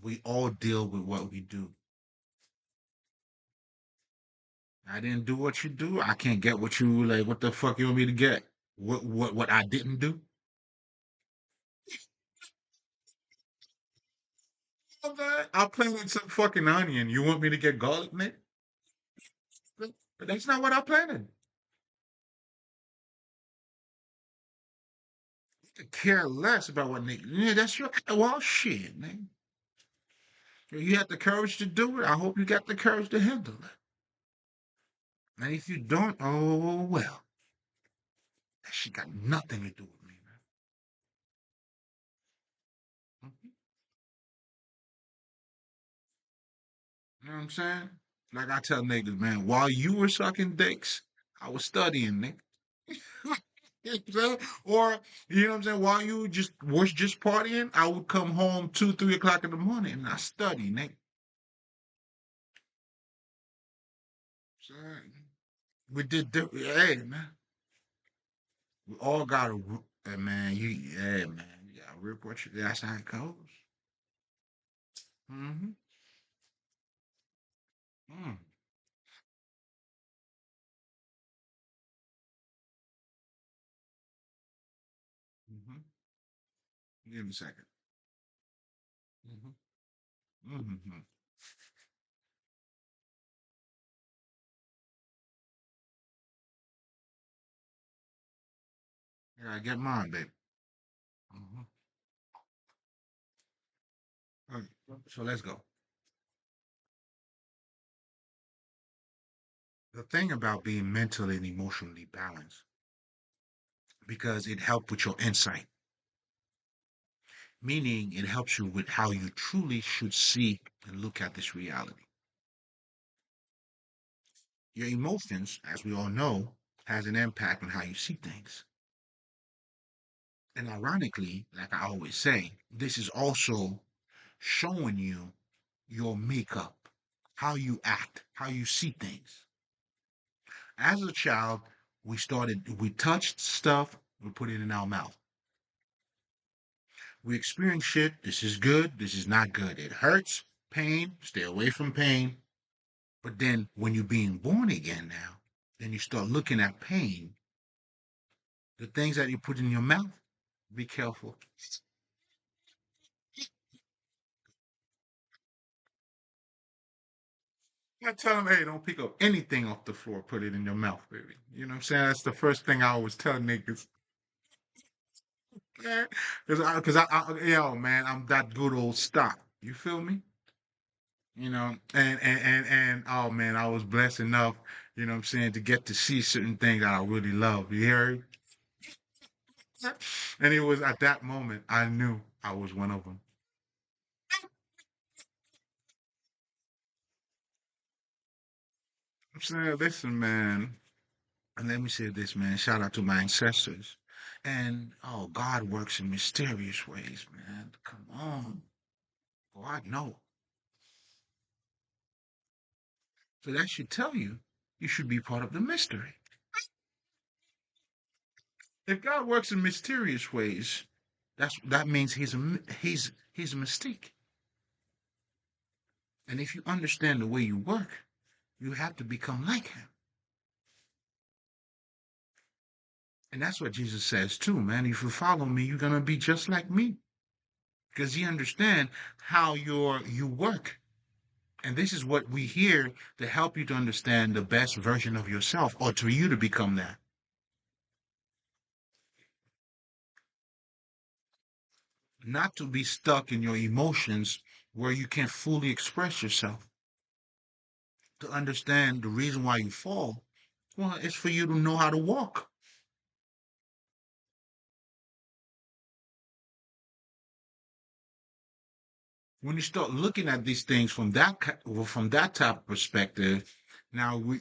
We all deal with what we do. I didn't do what you do. I can't get what you, like, what the fuck you want me to get? What I didn't do? Okay. I planted some fucking onion. You want me to get garlic, man? That's not what I planted. I care less about what nigga. Yeah, that's your, well, shit, man. You had the courage to do it. I hope you got the courage to handle it. And if you don't, oh well. That shit got nothing to do with me, man. You know what I'm saying? Like I tell niggas, man, while you were sucking dicks, I was studying, nigga. You know what I'm saying? Or, you know what I'm saying? While you just was just partying, I would come home 2, 3 o'clock in the morning and I study, nigga. So, we did, hey, man. We all got to, man, yeah, man. You got to rip what you, that's how it goes. Mm-hmm. Mm. Mm-hmm. Give me a second. Mm-hmm. Mm-hmm. I gotta get mine, baby. Mm-hmm. Okay, so let's go. The thing about being mentally and emotionally balanced, because it helps with your insight, meaning it helps you with how you truly should see and look at this reality. Your emotions, as we all know, has an impact on how you see things. And ironically, like I always say, this is also showing you your makeup, how you act, how you see things. As a child, we touched stuff, we put it in our mouth. We experience shit. This is good. This is not good. It hurts. Pain. Stay away from pain. But then when you're being born again now, then you start looking at pain. The things that you put in your mouth, be careful. I tell them, hey, don't pick up anything off the floor, put it in your mouth, baby. You know what I'm saying? That's the first thing I always tell niggas. Yo, man, I'm that good old stock. You feel me? You know, and oh man, I was blessed enough. You know what I'm saying? To get to see certain things that I really love. You hear? And it was at that moment I knew I was one of them. I'm saying, listen, man, and let me say this, man. Shout out to my ancestors. And oh, God works in mysterious ways, man. Come on. God no. So that should tell you you should be part of the mystery. If God works in mysterious ways, that means he's a mystique. And if you understand the way you work, you have to become like him. And that's what Jesus says too, man. If you follow me, you're gonna be just like me. Because he understand how you work. And this is what we hear to help you to understand the best version of yourself or to you to become that. Not to be stuck in your emotions where you can't fully express yourself. To understand the reason why you fall, well, it's for you to know how to walk. When you start looking at these things from from that type of perspective,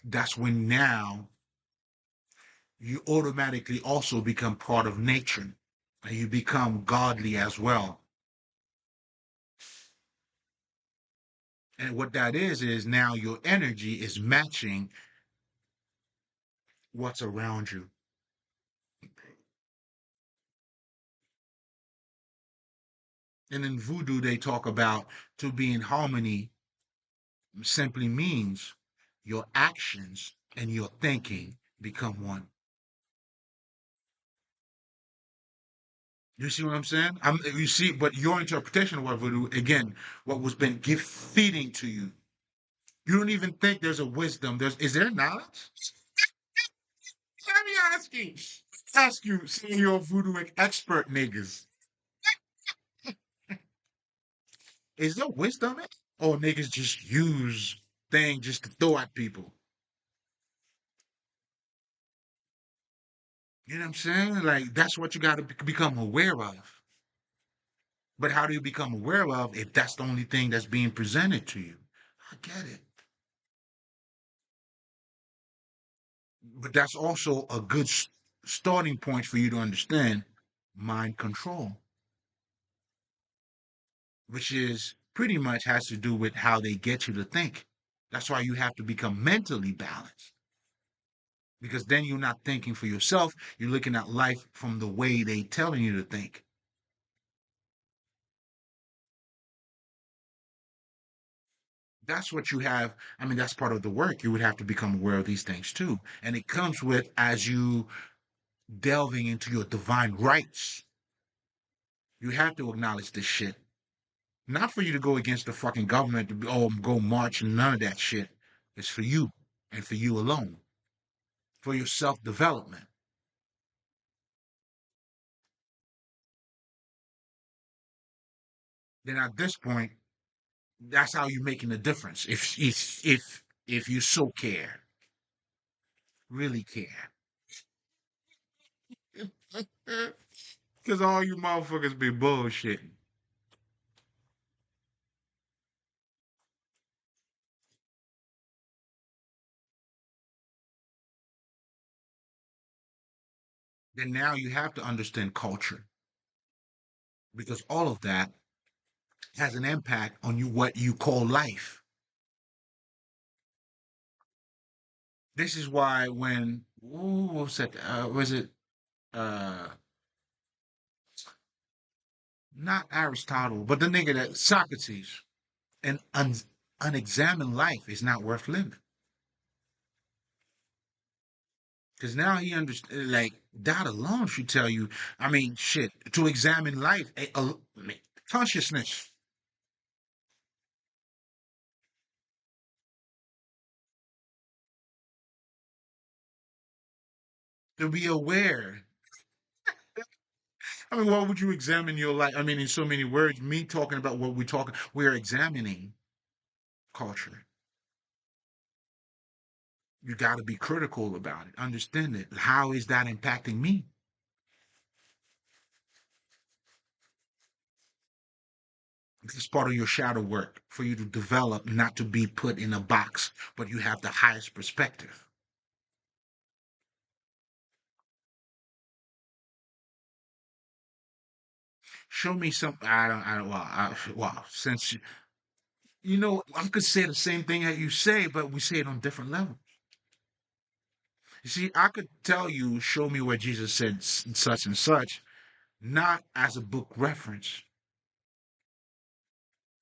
that's when now you automatically also become part of nature and you become godly as well. And what that is now your energy is matching what's around you. And in voodoo, they talk about to be in harmony simply means your actions and your thinking become one. You see what I'm saying? You see, but your interpretation of what voodoo, again, what was been gift feeding to you. You don't even think there's a wisdom. Is there knowledge? Let me ask you, some of your voodoo expert niggas, is there wisdom in it? Or niggas just use things just to throw at people? You know what I'm saying? Like, that's what you got to become aware of. But how do you become aware of if that's the only thing that's being presented to you? I get it. But that's also a good starting point for you to understand mind control, which is pretty much has to do with how they get you to think. That's why you have to become mentally balanced because then you're not thinking for yourself. You're looking at life from the way they telling you to think. That's what you have. I mean, that's part of the work. You would have to become aware of these things too. And it comes with as you delving into your divine rights. You have to acknowledge this shit. Not for you to go against the fucking government to go march and none of that shit. It's for you and for you alone. For your self development. Then at this point, that's how you're making a difference. If you so care, really care. Because all you motherfuckers be bullshitting. Then now you have to understand culture because all of that has an impact on you what you call life. This is why when what was that? Was it uh not Aristotle, but the nigga that Socrates? An unexamined life is not worth living. Because now he understands, like, that alone should tell you, I mean, shit, to examine life, consciousness, to be aware. I mean, why would you examine your life? I mean, in so many words, me talking about what we're examining culture. You got to be critical about it. Understand it. How is that impacting me? This is part of your shadow work for you to develop, not to be put in a box, but you have the highest perspective. Show me some. I don't. Well, since I could say the same thing that you say, but we say it on different levels. You see, I could tell you, show me where Jesus said such and such, not as a book reference,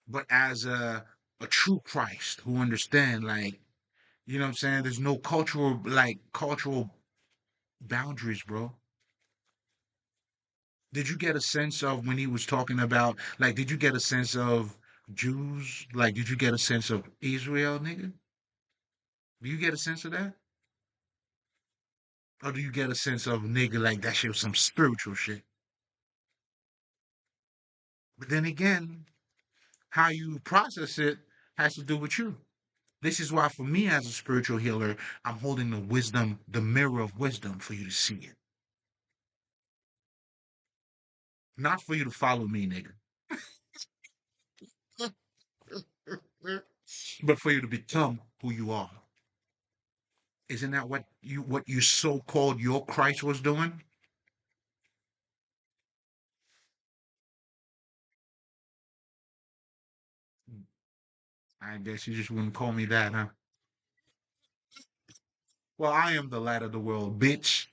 but as a true Christ who understand, like, you know what I'm saying? There's no cultural boundaries, bro. Did you get a sense of when he was talking about, like, did you get a sense of Jews? Like, did you get a sense of Israel, nigga? Do you get a sense of that? Or do you get a sense of nigga like that shit was some spiritual shit? But then again, how you process it has to do with you. This is why, for me as a spiritual healer, I'm holding the wisdom, the mirror of wisdom for you to see it. Not for you to follow me, nigga, but for you to become who you are. Isn't that what you so-called your Christ was doing? I guess you just wouldn't call me that, huh? Well, I am the light of the world, bitch.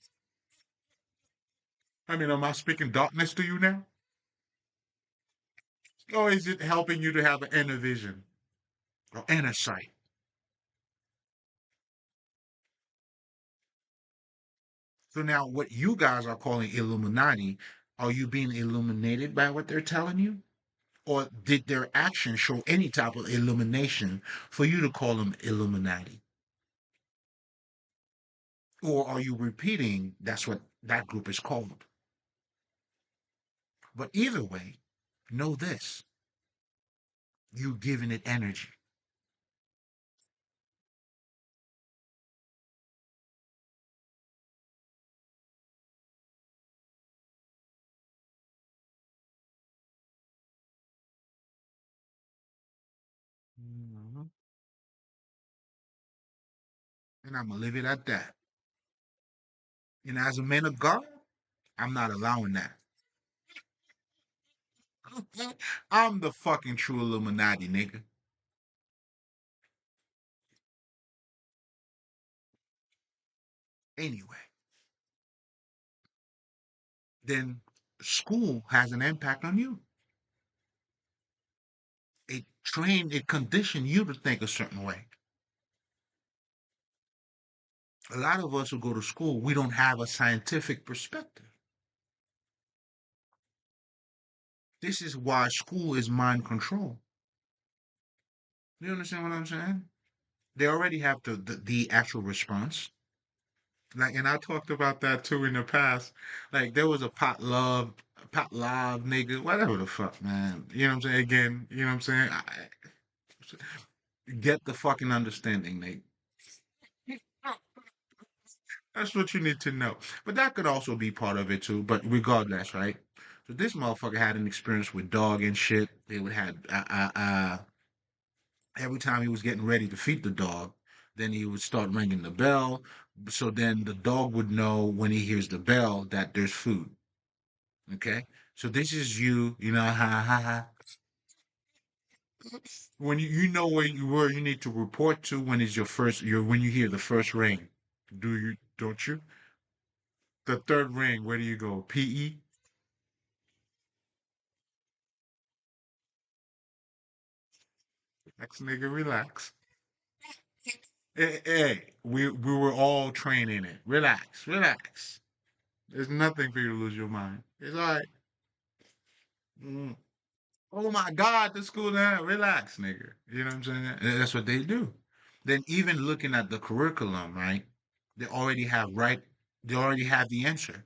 I mean, am I speaking darkness to you now? Or is it helping you to have an inner vision or inner sight? So now, what you guys are calling Illuminati, are you being illuminated by what they're telling you? Or did their actions show any type of illumination for you to call them Illuminati? Or are you repeating that's what that group is called? But either way, know this, you giving it energy. Mhm. And I'm going to leave it at that. And as a man of God, I'm not allowing that. I'm the fucking true Illuminati, nigga. Anyway, then school has an impact on you. It conditioned you to think a certain way. A lot of us who go to school, we don't have a scientific perspective. This is why school is mind control. You understand what I'm saying? They already have the actual response. Like, and I talked about that too in the past. Like, there was a pot love nigga, whatever the fuck, man. You know what I'm saying? Again, you know what I'm saying? Get the fucking understanding, Nate. That's what you need to know. But that could also be part of it too. But regardless, right? So this motherfucker had an experience with dog and shit. They would had every time he was getting ready to feed the dog, then he would start ringing the bell. So then the dog would know when he hears the bell that there's food. Okay. So this is you know, ha ha ha. When you know where you need to report to when is when you hear the first ring. Don't you? The third ring, where do you go? PE? Relax, nigga, relax. Hey, we were all trained in it. Relax, relax. There's nothing for you to lose your mind. It's all right. Mm. Oh my God, the school now. Relax, nigga. You know what I'm saying? That's what they do. Then even looking at the curriculum, right? They already have right. They already have the answer.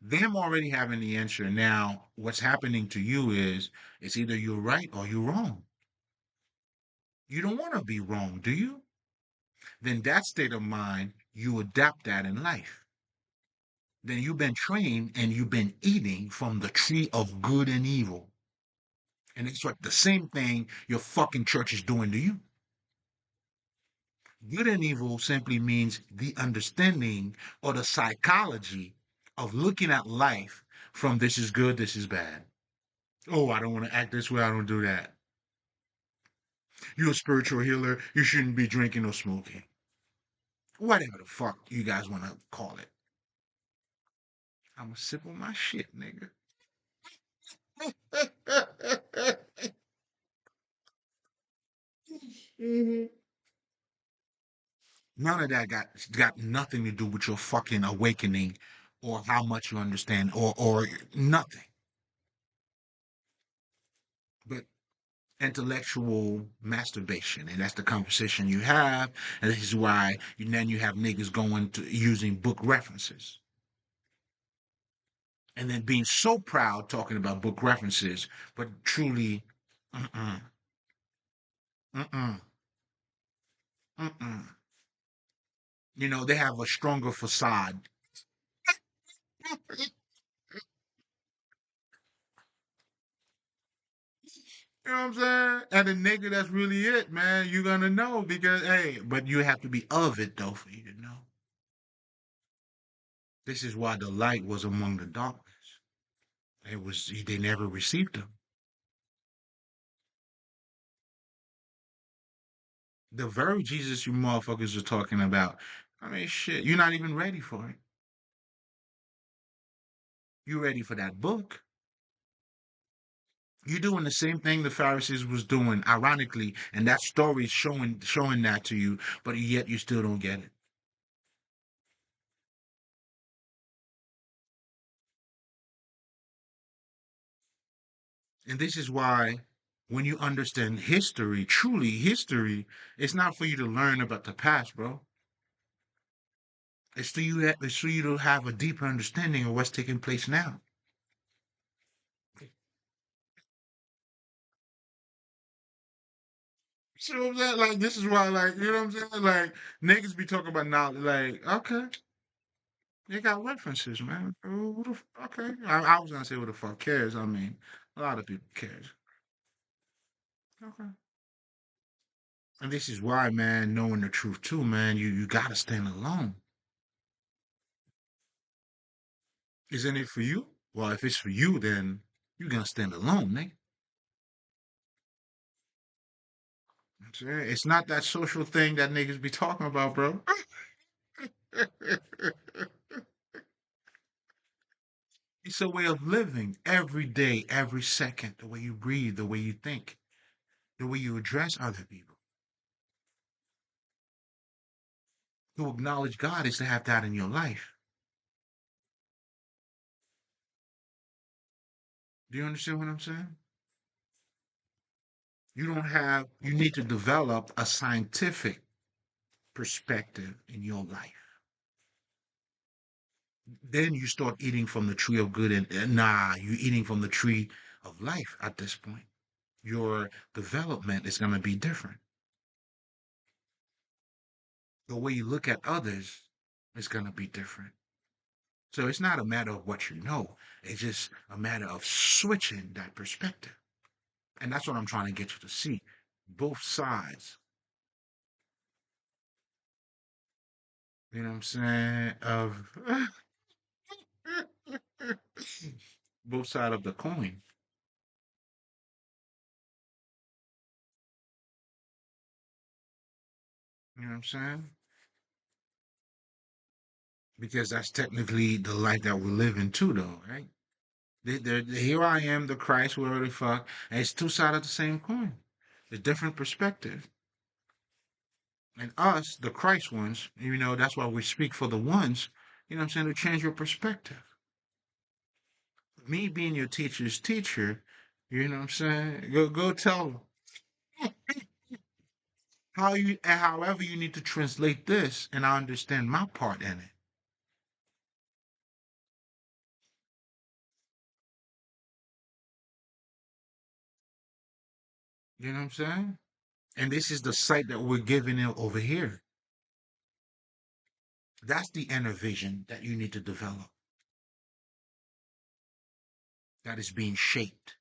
Them already having the answer. Now, what's happening to you is it's either you're right or you're wrong. You don't want to be wrong, do you? then that state of mind, you adapt that in life. Then you've been trained and you've been eating from the tree of good and evil. And it's like the same thing your fucking church is doing to you. Good and evil simply means the understanding or the psychology of looking at life from this is good, this is bad. Oh, I don't want to act this way, I don't do that. You're a spiritual healer, you shouldn't be drinking or smoking. Whatever the fuck you guys want to call it. I'm gonna sip on my shit, nigga. Mhm. None of that got nothing to do with your fucking awakening or how much you understand or nothing. But intellectual masturbation, and that's the conversation you have, and this is why then you have niggas going to using book references, and then being so proud talking about book references, but truly, mm-mm, mm-mm, mm-mm. They have a stronger facade. You know what I'm saying? And the nigga, that's really it, man. You're gonna know because, hey, but you have to be of it though for you to know. This is why the light was among the darkness. They never received him. The very Jesus you motherfuckers are talking about. I mean, shit, you're not even ready for it. You ready for that book. You're doing the same thing the Pharisees was doing, ironically, and that story is showing that to you, but yet you still don't get it. And this is why when you understand history, truly history, it's not for you to learn about the past, bro. It's for you to have a deeper understanding of what's taking place now. See what I'm saying? Like this is why, like, you know what I'm saying? Like niggas be talking about knowledge, like, okay, they got references, man. Okay. I was gonna say who the fuck cares. I mean, a lot of people cares. Okay. And this is why, man, knowing the truth too, man, you gotta stand alone. Isn't it for you? Well, if it's for you, then you're gonna stand alone, nigga. It's not that social thing that niggas be talking about, bro. It's a way of living every day, every second, the way you breathe, the way you think, the way you address other people. To acknowledge God is to have that in your life. Do you understand what I'm saying? You need to develop a scientific perspective in your life. Then you start eating from the tree of good and nah, you're eating from the tree of life at this point. Your development is going to be different. The way you look at others is going to be different. So it's not a matter of what you know. It's just a matter of switching that perspective. And that's what I'm trying to get you to see. Both sides. You know what I'm saying? Of both side of the coin. You know what I'm saying? Because that's technically the life that we're living too, though, right? Here I am, the Christ, whoever the fuck, and it's two sides of the same coin. It's different perspective. And us, the Christ ones, that's why we speak for the ones, you know what I'm saying, to change your perspective. Me being your teacher's teacher, you know what I'm saying? Go tell them however you need to translate this, and I understand my part in it. You know what I'm saying? And this is the sight that we're giving it over here. That's the inner vision that you need to develop, that is being shaped.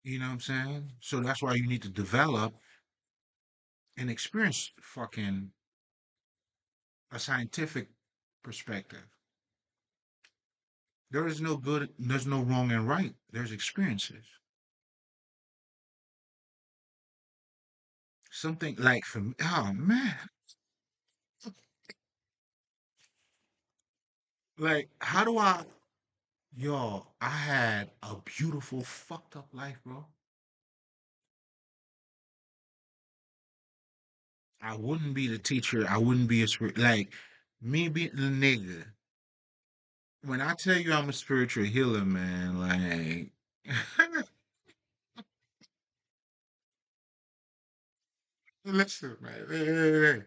You know what I'm saying? So that's why you need to develop and experience fucking a scientific perspective. There is no good, there's no wrong and right. There's experiences. Something like for me, oh man, like how do I, yo, I had a beautiful fucked up life, bro. I wouldn't be the teacher. I wouldn't be a spirit. Like me being the nigga. When I tell you I'm a spiritual healer, man, like listen, man.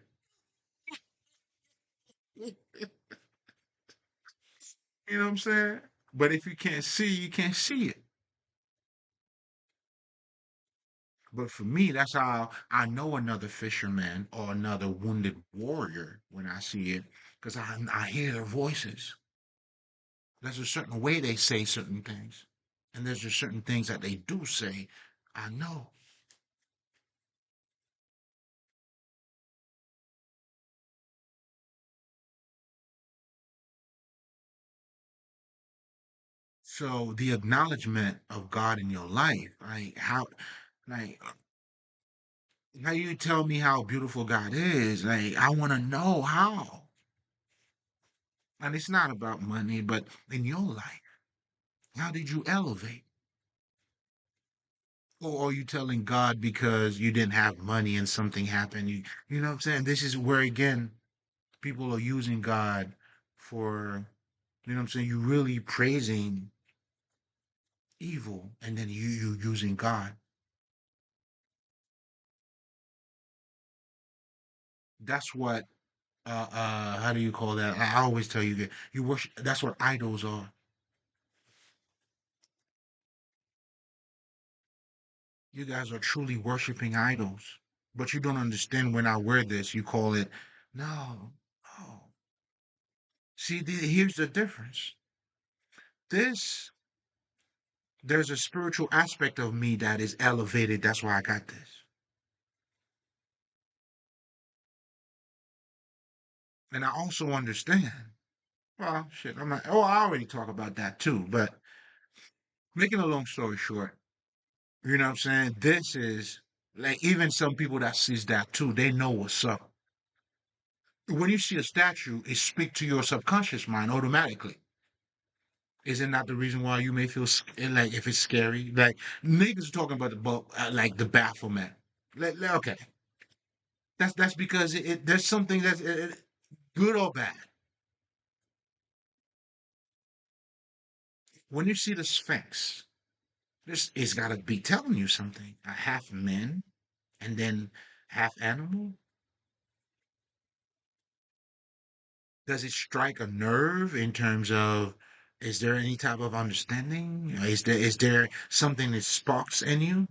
You know what I'm saying? But if you can't see, you can't see it. But for me, that's how I know another fisherman or another wounded warrior when I see it, because I hear their voices. There's a certain way they say certain things, and there's just certain things that they do say. I know. So the acknowledgement of God in your life, like how you tell me how beautiful God is, like I want to know how. And it's not about money, but in your life, how did you elevate? Or are you telling God because you didn't have money and something happened? You know what I'm saying? This is where again people are using God for, you know what I'm saying? You really praising evil and then you using God. That's what how do you call that? I always tell you that you worship, that's what idols are. You guys are truly worshiping idols. But you don't understand when I wear this, you call it no. Oh. See, here's the difference. This there's a spiritual aspect of me that is elevated. That's why I got this. And I also understand. Well, shit, I'm not. Oh, I already talk about that too. But making a long story short, you know what I'm saying? This is like even some people that sees that too. They know what's up. When you see a statue, it speaks to your subconscious mind automatically. Isn't that the reason why you may feel like if it's scary? Like niggas talking about like the Baphomet. Okay, that's because there's something that's good or bad. When you see the Sphinx, this it's got to be telling you something. A half man and then half animal. Does it strike a nerve in terms of? Is there any type of understanding? Is there something that sparks in you?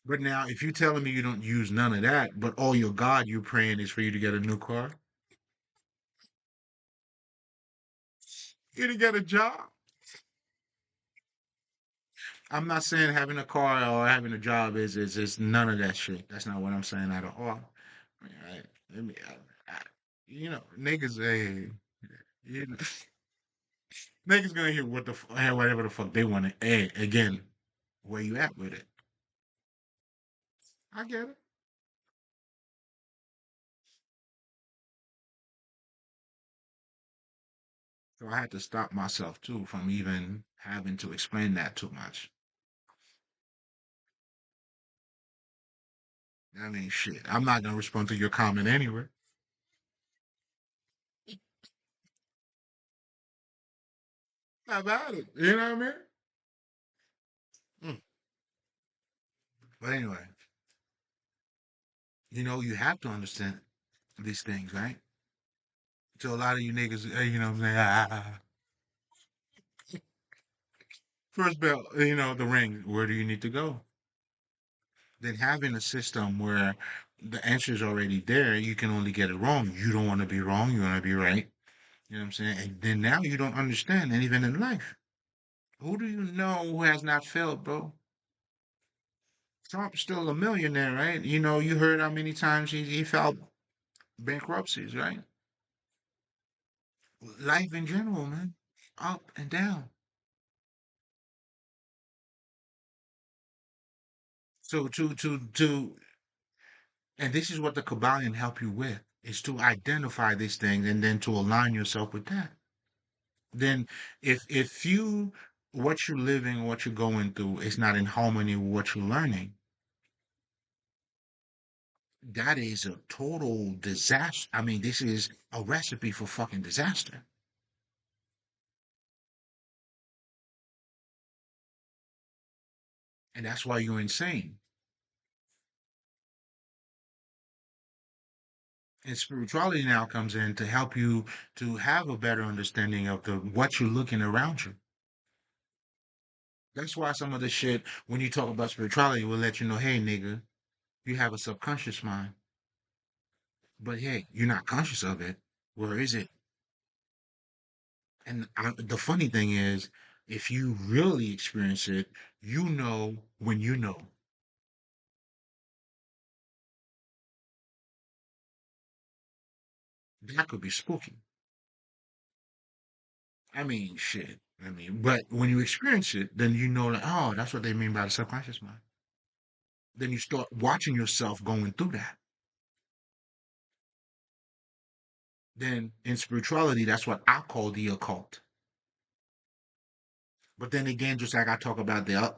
But now, if you're telling me you don't use none of that, but all your God you're praying is for you to get a new car, you to get a job. I'm not saying having a car or having a job is none of that shit. That's not what I'm saying at all. I mean, I mean, you know, niggas, hey, you know, niggas gonna hear what the whatever the fuck they want to. Hey, again, where you at with it? I get it. So I had to stop myself too from even having to explain that too much. I mean, shit. I'm not gonna respond to your comment anyway. How about it? You know what I mean? Mm. But anyway, you have to understand these things, right? So a lot of you niggas, you know what I'm saying? First bell, the ring. Where do you need to go? Then having a system where the answer is already there, you can only get it wrong. You don't want to be wrong. You want to be right. You know what I'm saying? And then now you don't understand, and even in life, who do you know who has not failed, bro? Trump's still a millionaire, right? You heard how many times he filed bankruptcies, right? Life in general, man, up and down. So and this is what the Kabbalion help you with, is to identify these things and then to align yourself with that. Then if you what you're living, what you're going through is not in harmony with what you're learning, that is a total disaster. I mean, this is a recipe for fucking disaster. And that's why you're insane. And spirituality now comes in to help you to have a better understanding of the what you're looking around you. That's why some of the shit, when you talk about spirituality, will let you know, hey, nigga, you have a subconscious mind. But hey, you're not conscious of it. Where is it? And the funny thing is, if you really experience it, you know when you know. That could be spooky. I mean, shit. I mean, but when you experience it, then you know that, oh, that's what they mean by the subconscious mind. Then you start watching yourself going through that. Then in spirituality, that's what I call the occult. But then again, just like I talk about the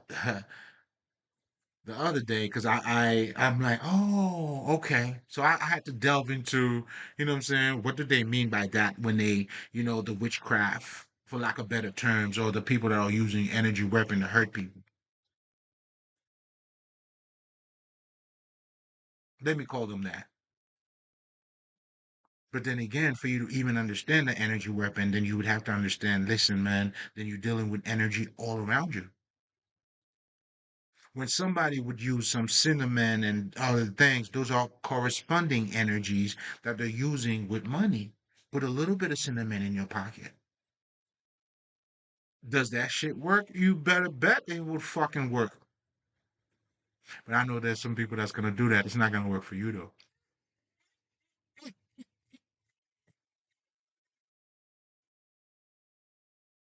other day, because I'm like, oh, okay. So I had to delve into, what I'm saying, what do they mean by that when they, the witchcraft, for lack of better terms, or the people that are using energy weapon to hurt people. Let me call them that. But then again, for you to even understand the energy weapon, then you would have to understand, listen, man, then you're dealing with energy all around you. When somebody would use some cinnamon and other things, those are corresponding energies that they're using with money. Put a little bit of cinnamon in your pocket. Does that shit work? You better bet it will fucking work. But I know there's some people that's gonna do that. It's not gonna work for you though.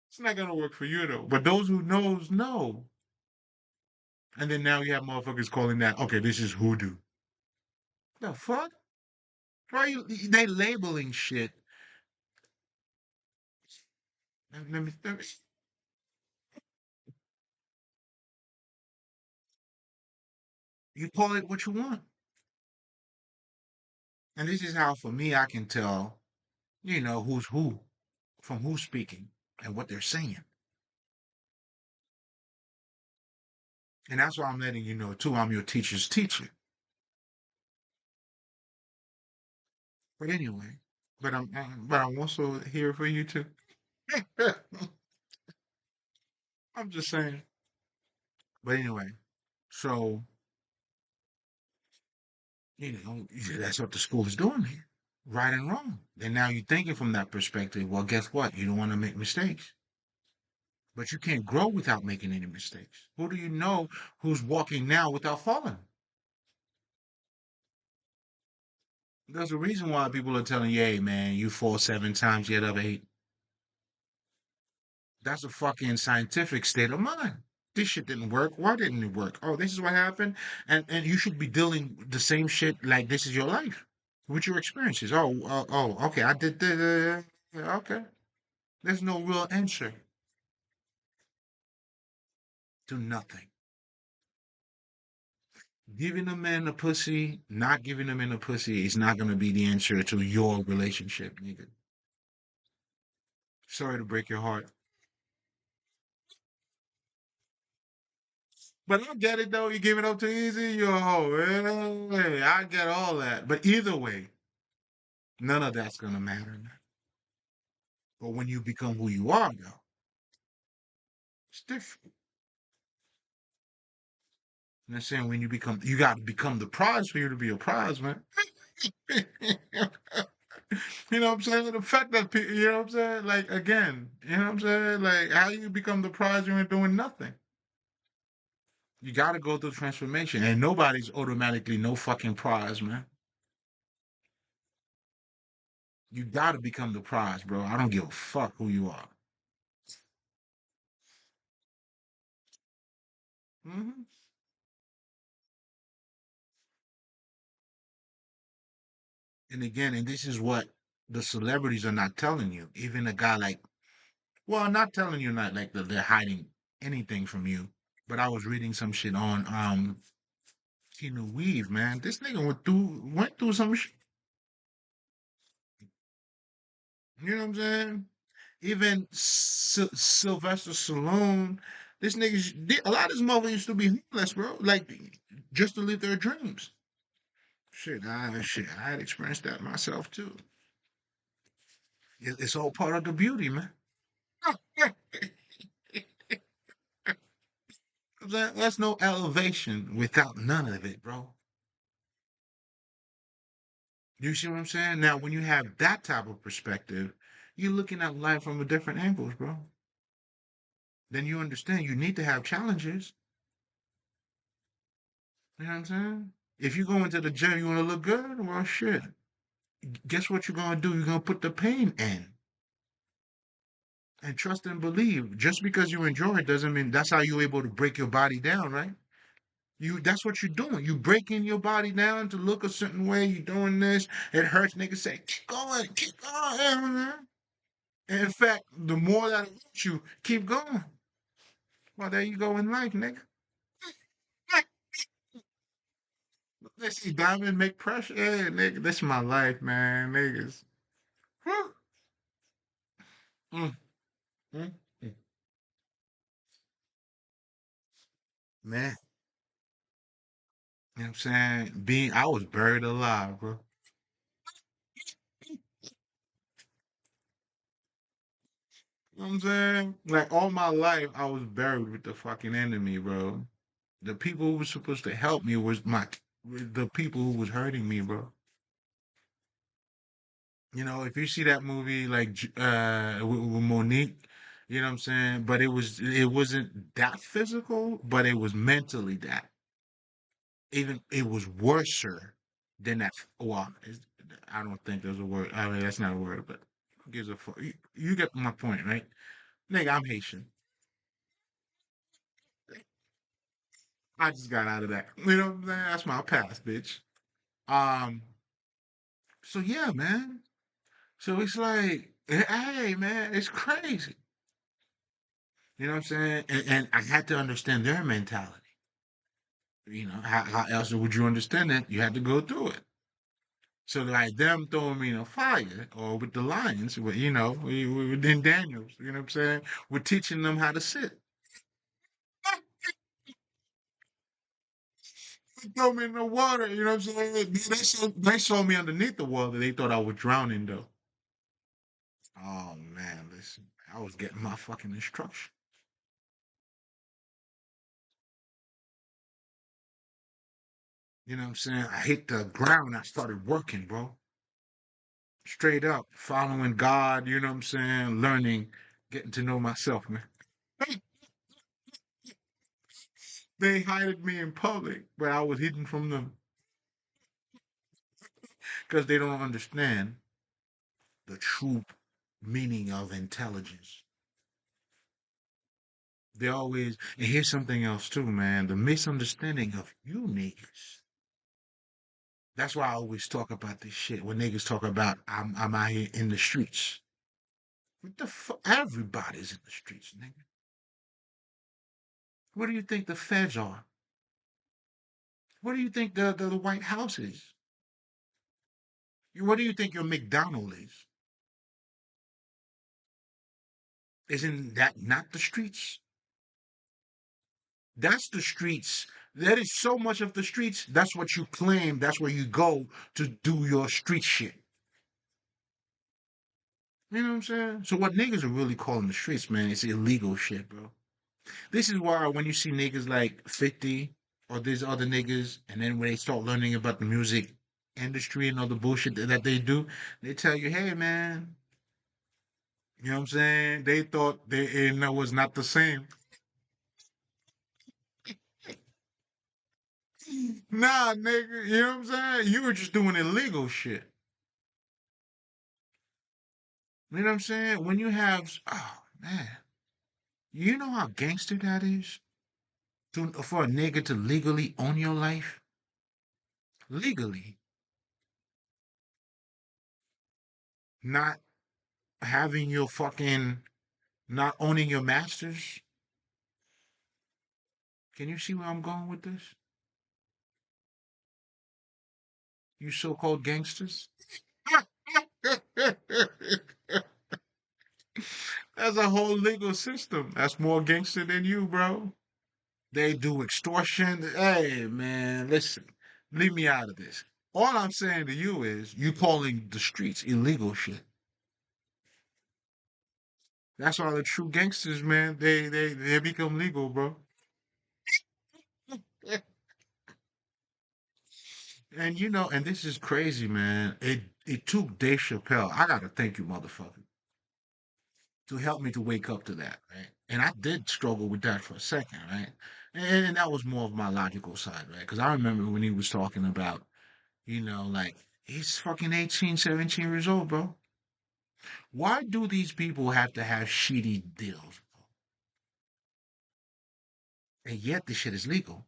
It's not gonna work for you though. But those who knows know. And then now you have motherfuckers calling that, okay, this is hoodoo. The fuck? Why are they labeling shit? Let me, you call it what you want. And this is how, for me, I can tell, who's who from who's speaking and what they're saying. And that's why I'm letting you know, too, I'm your teacher's teacher. But anyway, but I'm also here for you too. I'm just saying. But anyway, so, that's what the school is doing here. Right and wrong. And now you're thinking from that perspective. Well, guess what? You don't want to make mistakes. But you can't grow without making any mistakes. Who do you know who's walking now without falling? There's a reason why people are telling you, hey, man, you fall 7 times, get up 8. That's a fucking scientific state of mind. This shit didn't work. Why didn't it work? Oh, this is what happened. And you should be dealing with the same shit like this is your life with your experiences. Okay, I did the, okay. There's no real answer to nothing. Giving a man a pussy, not giving a man a pussy is not going to be the answer to your relationship, nigga. Sorry to break your heart. But I get it though. You give it up too easy, you're a hoe. Hey, I get all that. But either way, none of that's gonna matter. But when you become who you are, though, It's different. And I'm saying when you got to become the prize for you to be a prize, man. You know what I'm saying? The fact that people, you know what I'm saying? Like, again, you know what I'm saying? Like, how you become the prize when you're doing nothing? You got to go through transformation, and nobody's automatically no fucking prize, man. You got to become the prize, bro. I don't give a fuck who you are. Hmm. And again, and this is what the celebrities are not telling you. Even a guy like, well, not telling you not like that they're hiding anything from you. But I was reading some shit on Keanu Weave, man. This nigga went through some shit. You know what I'm saying? Even Sylvester Stallone, this nigga, a lot of this motherfuckers used to be homeless, bro. Like just to live their dreams. Shit, I had experienced that myself too. It's all part of the beauty, man. That's no elevation without none of it, bro. You see what I'm saying? Now, when you have that type of perspective, you're looking at life from a different angles, bro. Then you understand you need to have challenges. You know what I'm saying? If you go into the gym, you want to look good, well, shit. Guess what you're gonna do? You're gonna put the pain in and trust and believe. Just because you enjoy it doesn't mean that's how you're able to break your body down, right? That's what you're doing. You breaking your body down to look a certain way. You doing this. It hurts. Niggas say, keep going, man. And in fact, the more that it hurts you, keep going. Well, there you go in life, nigga. They see diamond make pressure. Yeah, nigga, this is my life, man. Niggas. Whew. Mm, mm, mm. Man, you know what I'm saying? I was buried alive, bro. You know what I'm saying? Like all my life, I was buried with the fucking enemy, bro. The people who were supposed to help me were the people who was hurting me, bro. You know, if you see that movie like with Monique, you know what I'm saying? But it wasn't that physical, but it was mentally that. Even it was worser than that. Well, I don't think there's a word. I mean, that's not a word, but who gives a fuck? You get my point, right? Nigga, I'm Haitian. I just got out of that. You know what I'm saying? That's my past, bitch. Um, so yeah, man. So it's like, hey, man, it's crazy. You know what I'm saying? And I had to understand their mentality. You know, how else would you understand it? You had to go through it. So like them throwing me in a fire or with the lions, within Daniels, you know what I'm saying? We're teaching them how to sit. Throw me in the water, you know what I'm saying? They saw me underneath the water. They thought I was drowning though. Oh man, listen, I was getting my fucking instruction. You know what I'm saying? I hit the ground. I started working, bro. Straight up, following God. You know what I'm saying? Learning, getting to know myself, man. They hired me in public, but I was hidden from them because they don't understand the true meaning of intelligence. They always, and here's something else too, man. The misunderstanding of you niggas. That's why I always talk about this shit when niggas talk about I'm out here in the streets. What the fuck? Everybody's in the streets, nigga. What do you think the feds are? What do you think the White House is? What do you think your McDonald is? Isn't that not the streets? That's the streets. That is so much of the streets. That's what you claim. That's where you go to do your street shit. You know what I'm saying? So what niggas are really calling the streets, man, it's illegal shit, bro. This is why when you see niggas like 50 or these other niggas, and then when they start learning about the music industry and all the bullshit that they do, they tell you, hey man, you know what I'm saying? They thought it was not the same. Nah, nigga, you know what I'm saying? You were just doing illegal shit. You know what I'm saying? When you have, oh man, you know how gangster that is? For a nigga to legally own your life? Legally. Not having your fucking, not owning your masters? Can you see where I'm going with this? You so-called gangsters? That's a whole legal system. That's more gangster than you, bro. They do extortion. Hey, man, listen, leave me out of this. All I'm saying to you is you calling the streets illegal shit. That's all the true gangsters, man. They become legal, bro. And you know, and this is crazy, man. It took Dave Chappelle. I gotta thank you, motherfucker, to help me to wake up to that, right? And I did struggle with that for a second, right? And that was more of my logical side, right? Because I remember when he was talking about, like he's fucking 18, 17 years old, bro. Why do these people have to have shitty deals? And yet this shit is legal.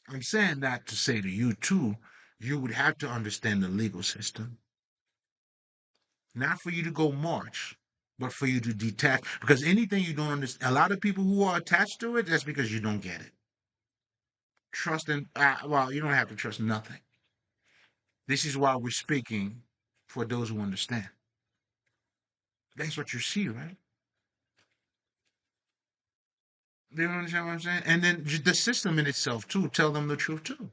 I'm saying that to say to you too, you would have to understand the legal system. Not for you to go march, but for you to detach. Because anything you don't understand, a lot of people who are attached to it, that's because you don't get it. Trust in, well, you don't have to trust nothing. This is why we're speaking for those who understand. That's what you see, right? You understand what I'm saying? And then the system in itself, too, tell them the truth, too.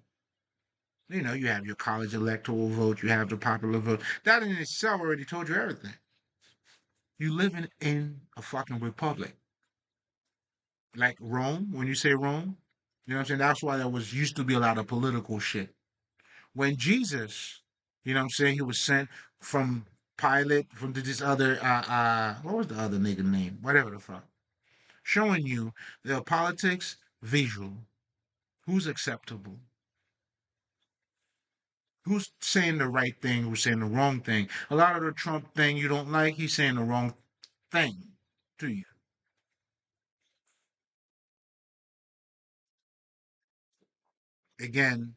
You have your college electoral vote, you have the popular vote. That in itself already told you everything. You live in a fucking republic. Like Rome, when you say Rome, you know what I'm saying? That's why there was used to be a lot of political shit. When Jesus, you know what I'm saying, he was sent from Pilate, from this other, what was the other nigga name? Whatever the fuck. Showing you the politics visual. Who's acceptable? Who's saying the right thing? Who's saying the wrong thing? A lot of the Trump thing you don't like, he's saying the wrong thing to you. Again,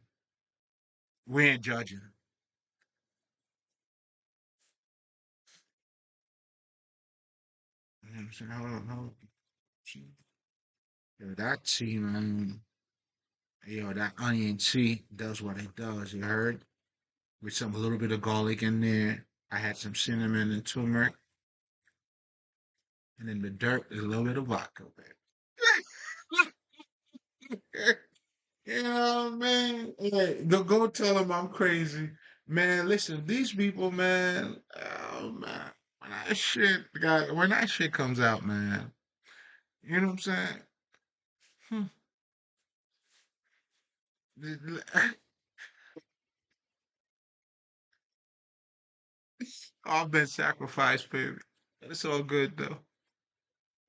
we ain't judging. You know what I'm saying? Hold on, hold on. Yo, that tea, man. Yo, that onion tea does what it does, you heard? With some a little bit of garlic in there. I had some cinnamon and turmeric, and in the dirt, there's a little bit of vodka, man. You know, man. Hey, go tell them I'm crazy. Man, listen, these people, man, oh man. When that shit comes out, man, you know what I'm saying? Hmm. All been sacrificed, baby. It's all good though.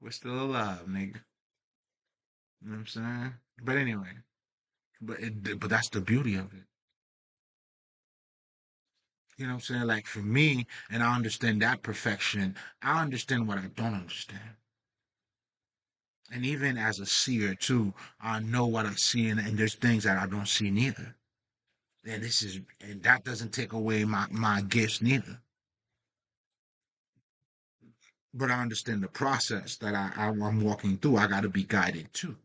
We're still alive, nigga. You know what I'm saying? But anyway, but that's the beauty of it. You know what I'm saying? Like for me, and I understand that perfection, I understand what I don't understand. And even as a seer too, I know what I see, and there's things that I don't see neither. And that doesn't take away my gifts neither. But I understand the process that I'm walking through. I got to be guided too.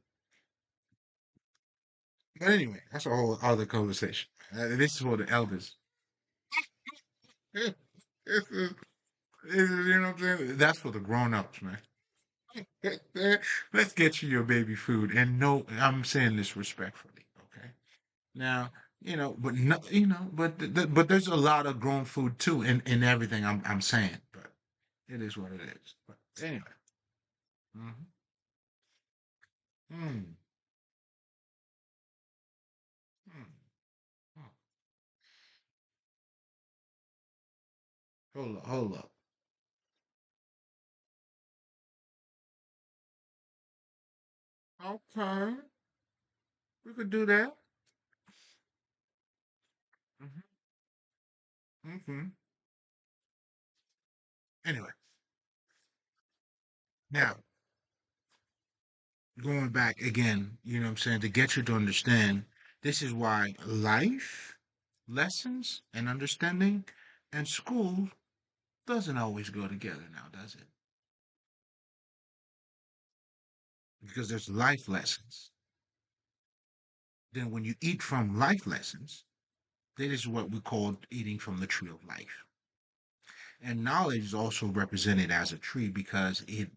But anyway, that's a whole other conversation. This is for the elders. You know what I'm saying? That's for the grown-ups, man. Let's get you your baby food. And no, I'm saying this respectfully, okay? Now, but no, but there's a lot of grown food too in everything I'm saying. But it is what it is. But anyway. Mm-hmm. Mm. Mm. Oh, hold up, hold up. Okay, we could do that. Mm-hmm. Mm-hmm. Anyway, now going back again, you know what I'm saying, to get you to understand, this is why life lessons and understanding and school doesn't always go together now, does it? Because there's life lessons. Then when you eat from life lessons, that is what we call eating from the tree of life. And knowledge is also represented as a tree because it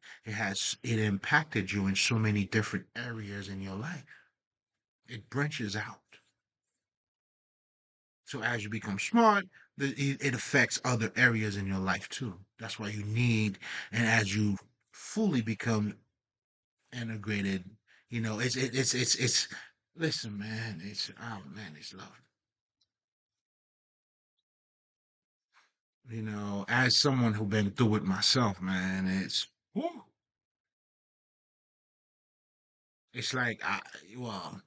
impacted you in so many different areas in your life. It branches out. So as you become smart, it affects other areas in your life too. That's why you need, and as you fully become integrated, it's. Listen, man, it's oh man, it's love. As someone who been through it myself, man, whew, it's like well,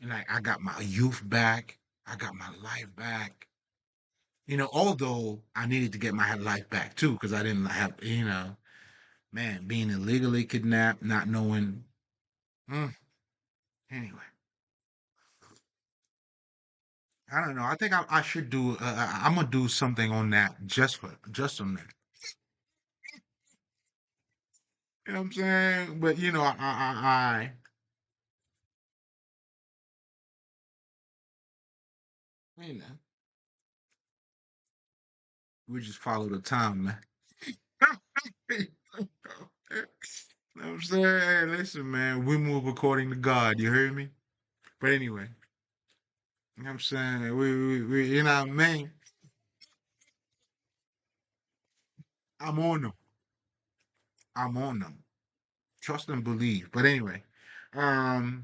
like I got my youth back, I got my life back. Although I needed to get my life back too, because I didn't have, man, being illegally kidnapped, not knowing. Mm, anyway, I don't know. I think I should do. I'm gonna do something on that just on that. You know what I'm saying? But you know, we just follow the time, man. You know what I'm saying? Hey, listen, man, we move according to God. You hear me? But anyway, you know what I'm saying? We you know what I mean? I'm on them. I'm on them. Trust and believe. But anyway, um,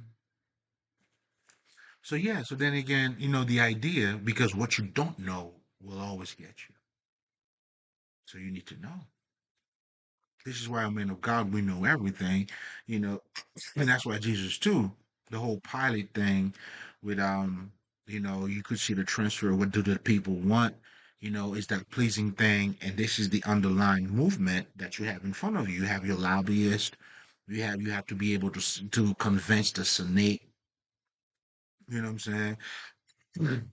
so yeah, so then again, the idea, because what you don't know will always get you. So you need to know. This is why, men of God, we know everything, you know, and that's why Jesus too. The whole pilot thing with you could see the transfer. What do the people want? Is that pleasing thing? And this is the underlying movement that you have in front of you. You have your lobbyist. You have to be able to convince the Senate. You know what I'm saying? Mhm.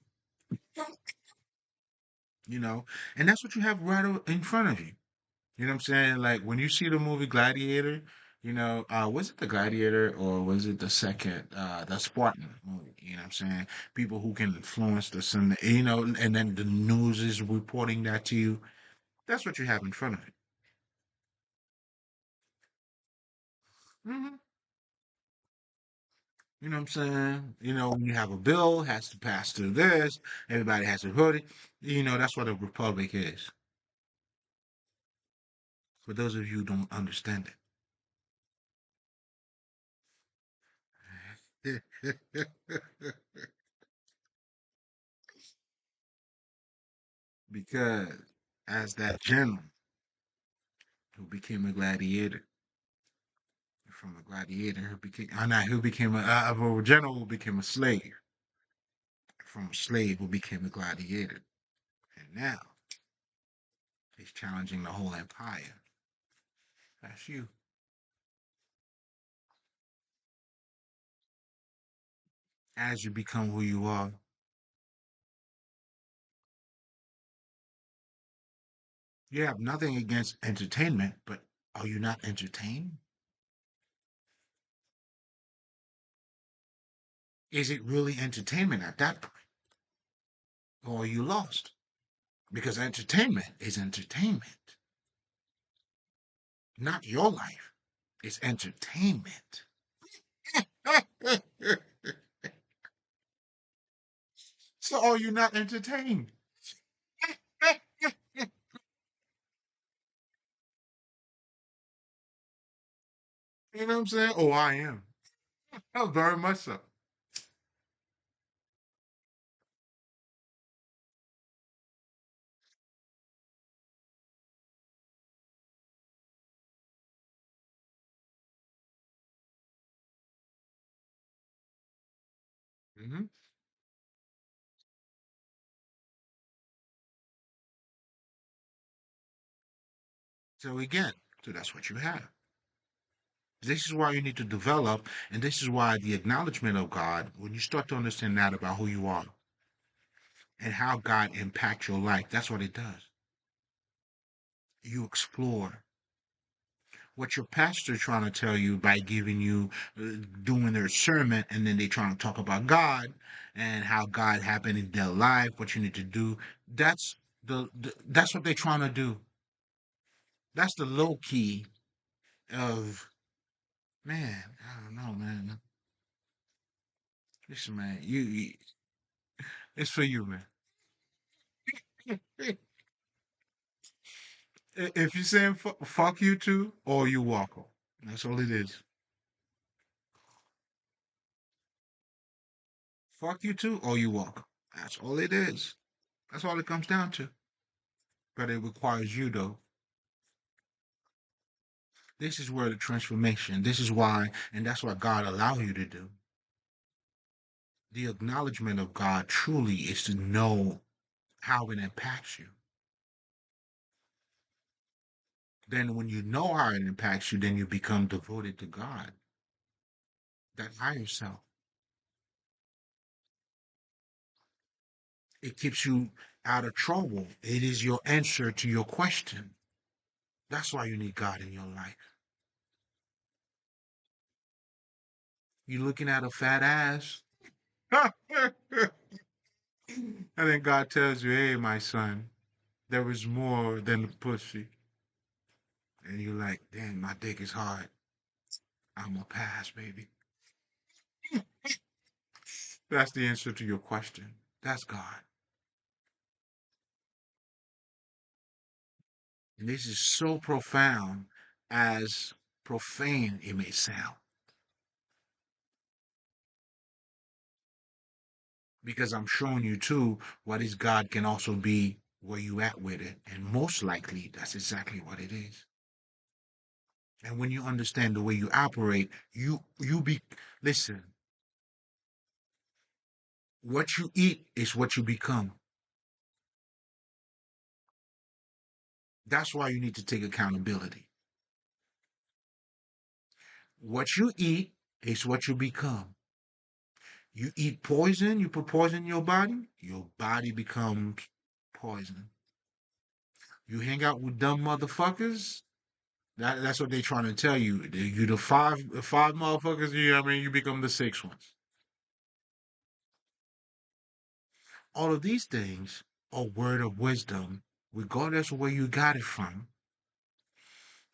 And that's what you have right in front of you. You know what I'm saying? Like when you see the movie Gladiator, was it the Gladiator or was it the second, the Spartan movie? You know what I'm saying? People who can influence the sun, and then the news is reporting that to you. That's what you have in front of you. Hmm. You know what I'm saying? When you have a bill, has to pass through this, everybody has to vote it. That's what a republic is. For those of you who don't understand it. Because as that general who became a gladiator, from a gladiator who became, not who became a general who became a slave, from a slave who became a gladiator, and now he's challenging the whole empire. That's you. As you become who you are, you have nothing against entertainment, but are you not entertained? Is it really entertainment at that point, or are you lost? Because entertainment is entertainment, not your life. It's entertainment. So are you not entertained? You know what I'm saying? Oh, I am. Oh, very much so. Hmm. So again, so that's what you have. This is why you need to develop, and this is why the acknowledgement of God, when you start to understand that about who you are and how God impacts your life, that's what it does. You explore what your pastor trying to tell you by giving you doing their sermon, and then they trying to talk about God and how God happened in their life, what you need to do. That's that's what they're trying to do. That's the low key of, man. I don't know, man. Listen, man, it's for you, man. If you're saying fuck you too, or you walk 'em. That's all it is. Fuck you too, or you walk 'em. That's all it is. That's all it comes down to. But it requires you, though. This is where the transformation, this is why, and that's what God allow you to do. The acknowledgement of God truly is to know how it impacts you. Then when you know how it impacts you, then you become devoted to God, that higher self. It keeps you out of trouble. It is your answer to your question. That's why you need God in your life. You looking at a fat ass, and then God tells you, "Hey, my son, there is more than the pussy." And you're like, "Damn, my dick is hard. I'm a pass, baby." That's the answer to your question. That's God. And this is so profound, as profane it may sound, because I'm showing you too what is God can also be where you at with it. And most likely, that's exactly what it is. And when you understand the way you operate, you be listen, what you eat is what you become. That's why you need to take accountability. What you eat is what you become. You eat poison, you put poison in your body becomes poison. You hang out with dumb motherfuckers, that's what they trying to tell you. You the five motherfuckers, you know what I mean, you become the sixth ones. All of these things are word of wisdom, regardless of where you got it from,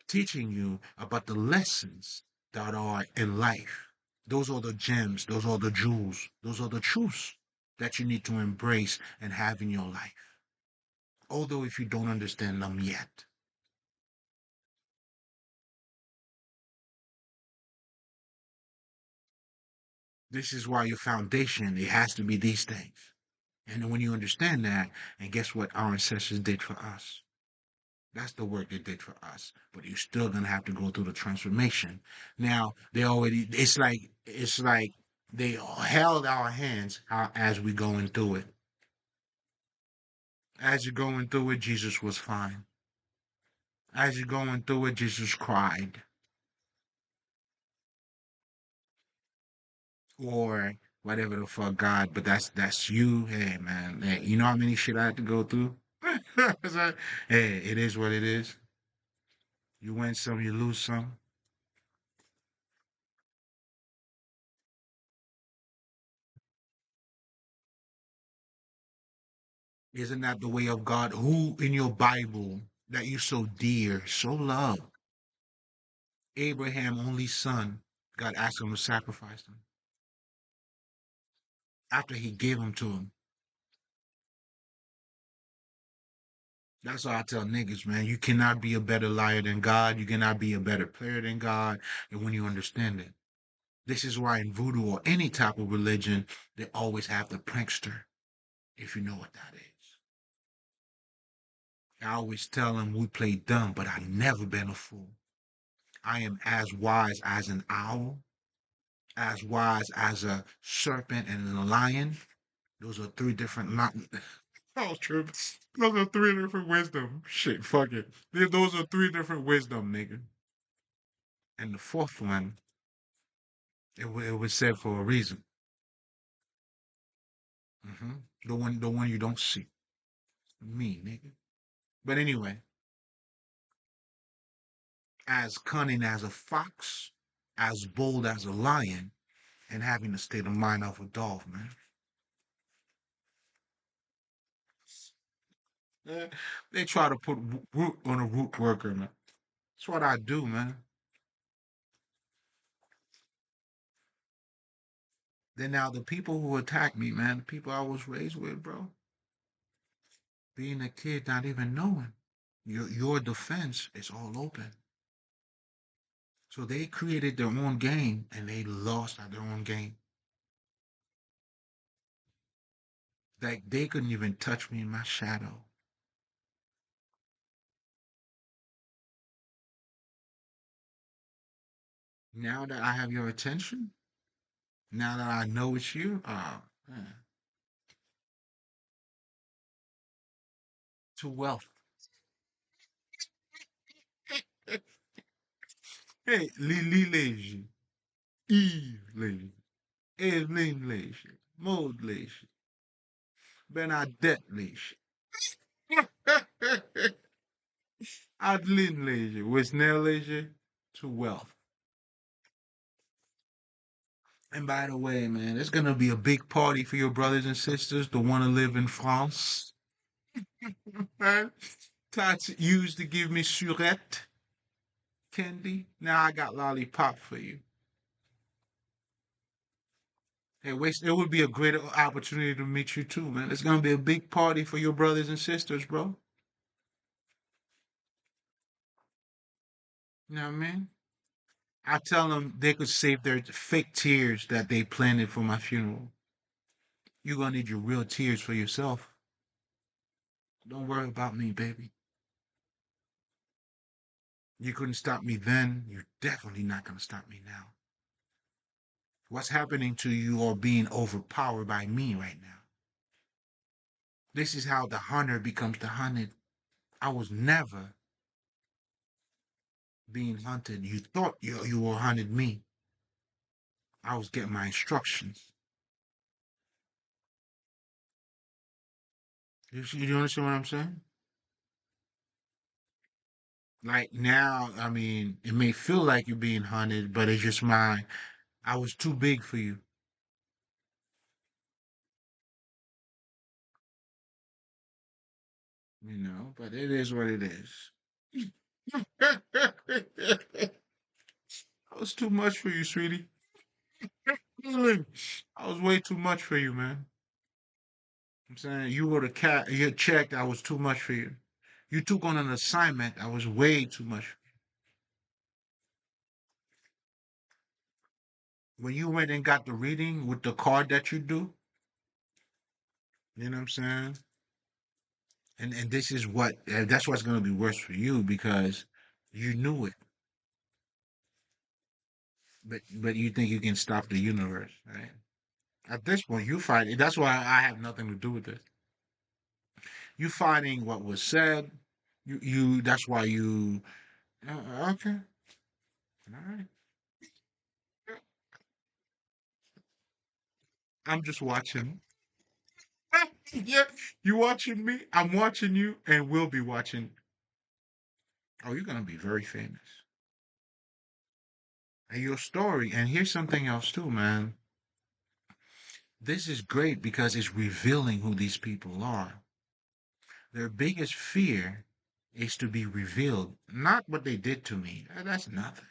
teaching you about the lessons that are in life. Those are the gems, those are the jewels, those are the truths that you need to embrace and have in your life. Although if you don't understand them yet. This is why your foundation, it has to be these things. And then when you understand that, and guess what our ancestors did for us? That's the work they did for us. But you're still gonna have to go through the transformation. Now, it's like they held our hands as we going through it. As you're going through it, Jesus was fine. As you're going through it, Jesus cried. Or whatever the fuck God, but that's you. Hey man, hey, you know how many shit I had to go through? Hey, it is what it is. You win some, you lose some. Isn't that the way of God? Who in your Bible that you so dear, so love? Abraham, only son, God asked him to sacrifice him after he gave him to him. That's why I tell niggas, man, you cannot be a better liar than God. You cannot be a better player than God. And when you understand it, this is why in voodoo or any type of religion, they always have the prankster, if you know what that is. I always tell them we play dumb, but I never been a fool. I am as wise as an owl, as wise as a serpent and a lion. Those are three different oh, true. Those are three different wisdom. Shit, fuck it. Those are three different wisdom, nigga. And the fourth one, it was said for a reason. hmm the one you don't see. Me, nigga. But anyway, as cunning as a fox, as bold as a lion, and having the state of mind of a dog, man. Eh, they try to put root on a root worker, man. That's what I do, man. Then now the people who attack me, man, the people I was raised with, bro, being a kid, not even knowing. Your defense is all open. So they created their own game and they lost at their own game. Like they couldn't even touch me in my shadow. Now that I have your attention, now that I know it's you, man, to wealth. Hey, Lily Leisure, Eve Leisure, Evelyn Leisure, Maud Leisure, Bernadette Leisure, Adeline Leisure, Wisnell Leisure, to wealth. And by the way, man, it's gonna be a big party for your brothers and sisters that want to live in France. Man, Tots used to give me surette candy. Now I got lollipop for you. Hey, wait, it would be a great opportunity to meet you too, man. It's gonna be a big party for your brothers and sisters, bro. You know what I mean? I tell them they could save their fake tears that they planted for my funeral. You're gonna need your real tears for yourself. Don't worry about me, baby. You couldn't stop me then. You're definitely not gonna stop me now. What's happening to you are being overpowered by me right now. This is how the hunter becomes the hunted. I was never being hunted. You thought you were hunted me. I was getting my instructions. You understand what I'm saying? Like now, I mean, it may feel like you're being hunted, but it's just I was too big for you, but it is what it is. I was too much for you, sweetie. Really, I was way too much for you, man. I'm saying you were the cat, you checked, I was too much for you. You took on an assignment, I was way too much. When you went and got the reading with the card that you do, you know what I'm saying? And this is that's what's gonna be worse for you because you knew it, but you think you can stop the universe, right? At this point, you fight it. That's why I have nothing to do with this. You fighting what was said. You. That's why you. Okay. All right. I'm just watching. Yeah, you watching me? I'm watching you, and we'll be watching. Oh, you're gonna be very famous. And your story. And here's something else too, man. This is great because it's revealing who these people are. Their biggest fear is to be revealed, not what they did to me. That's nothing.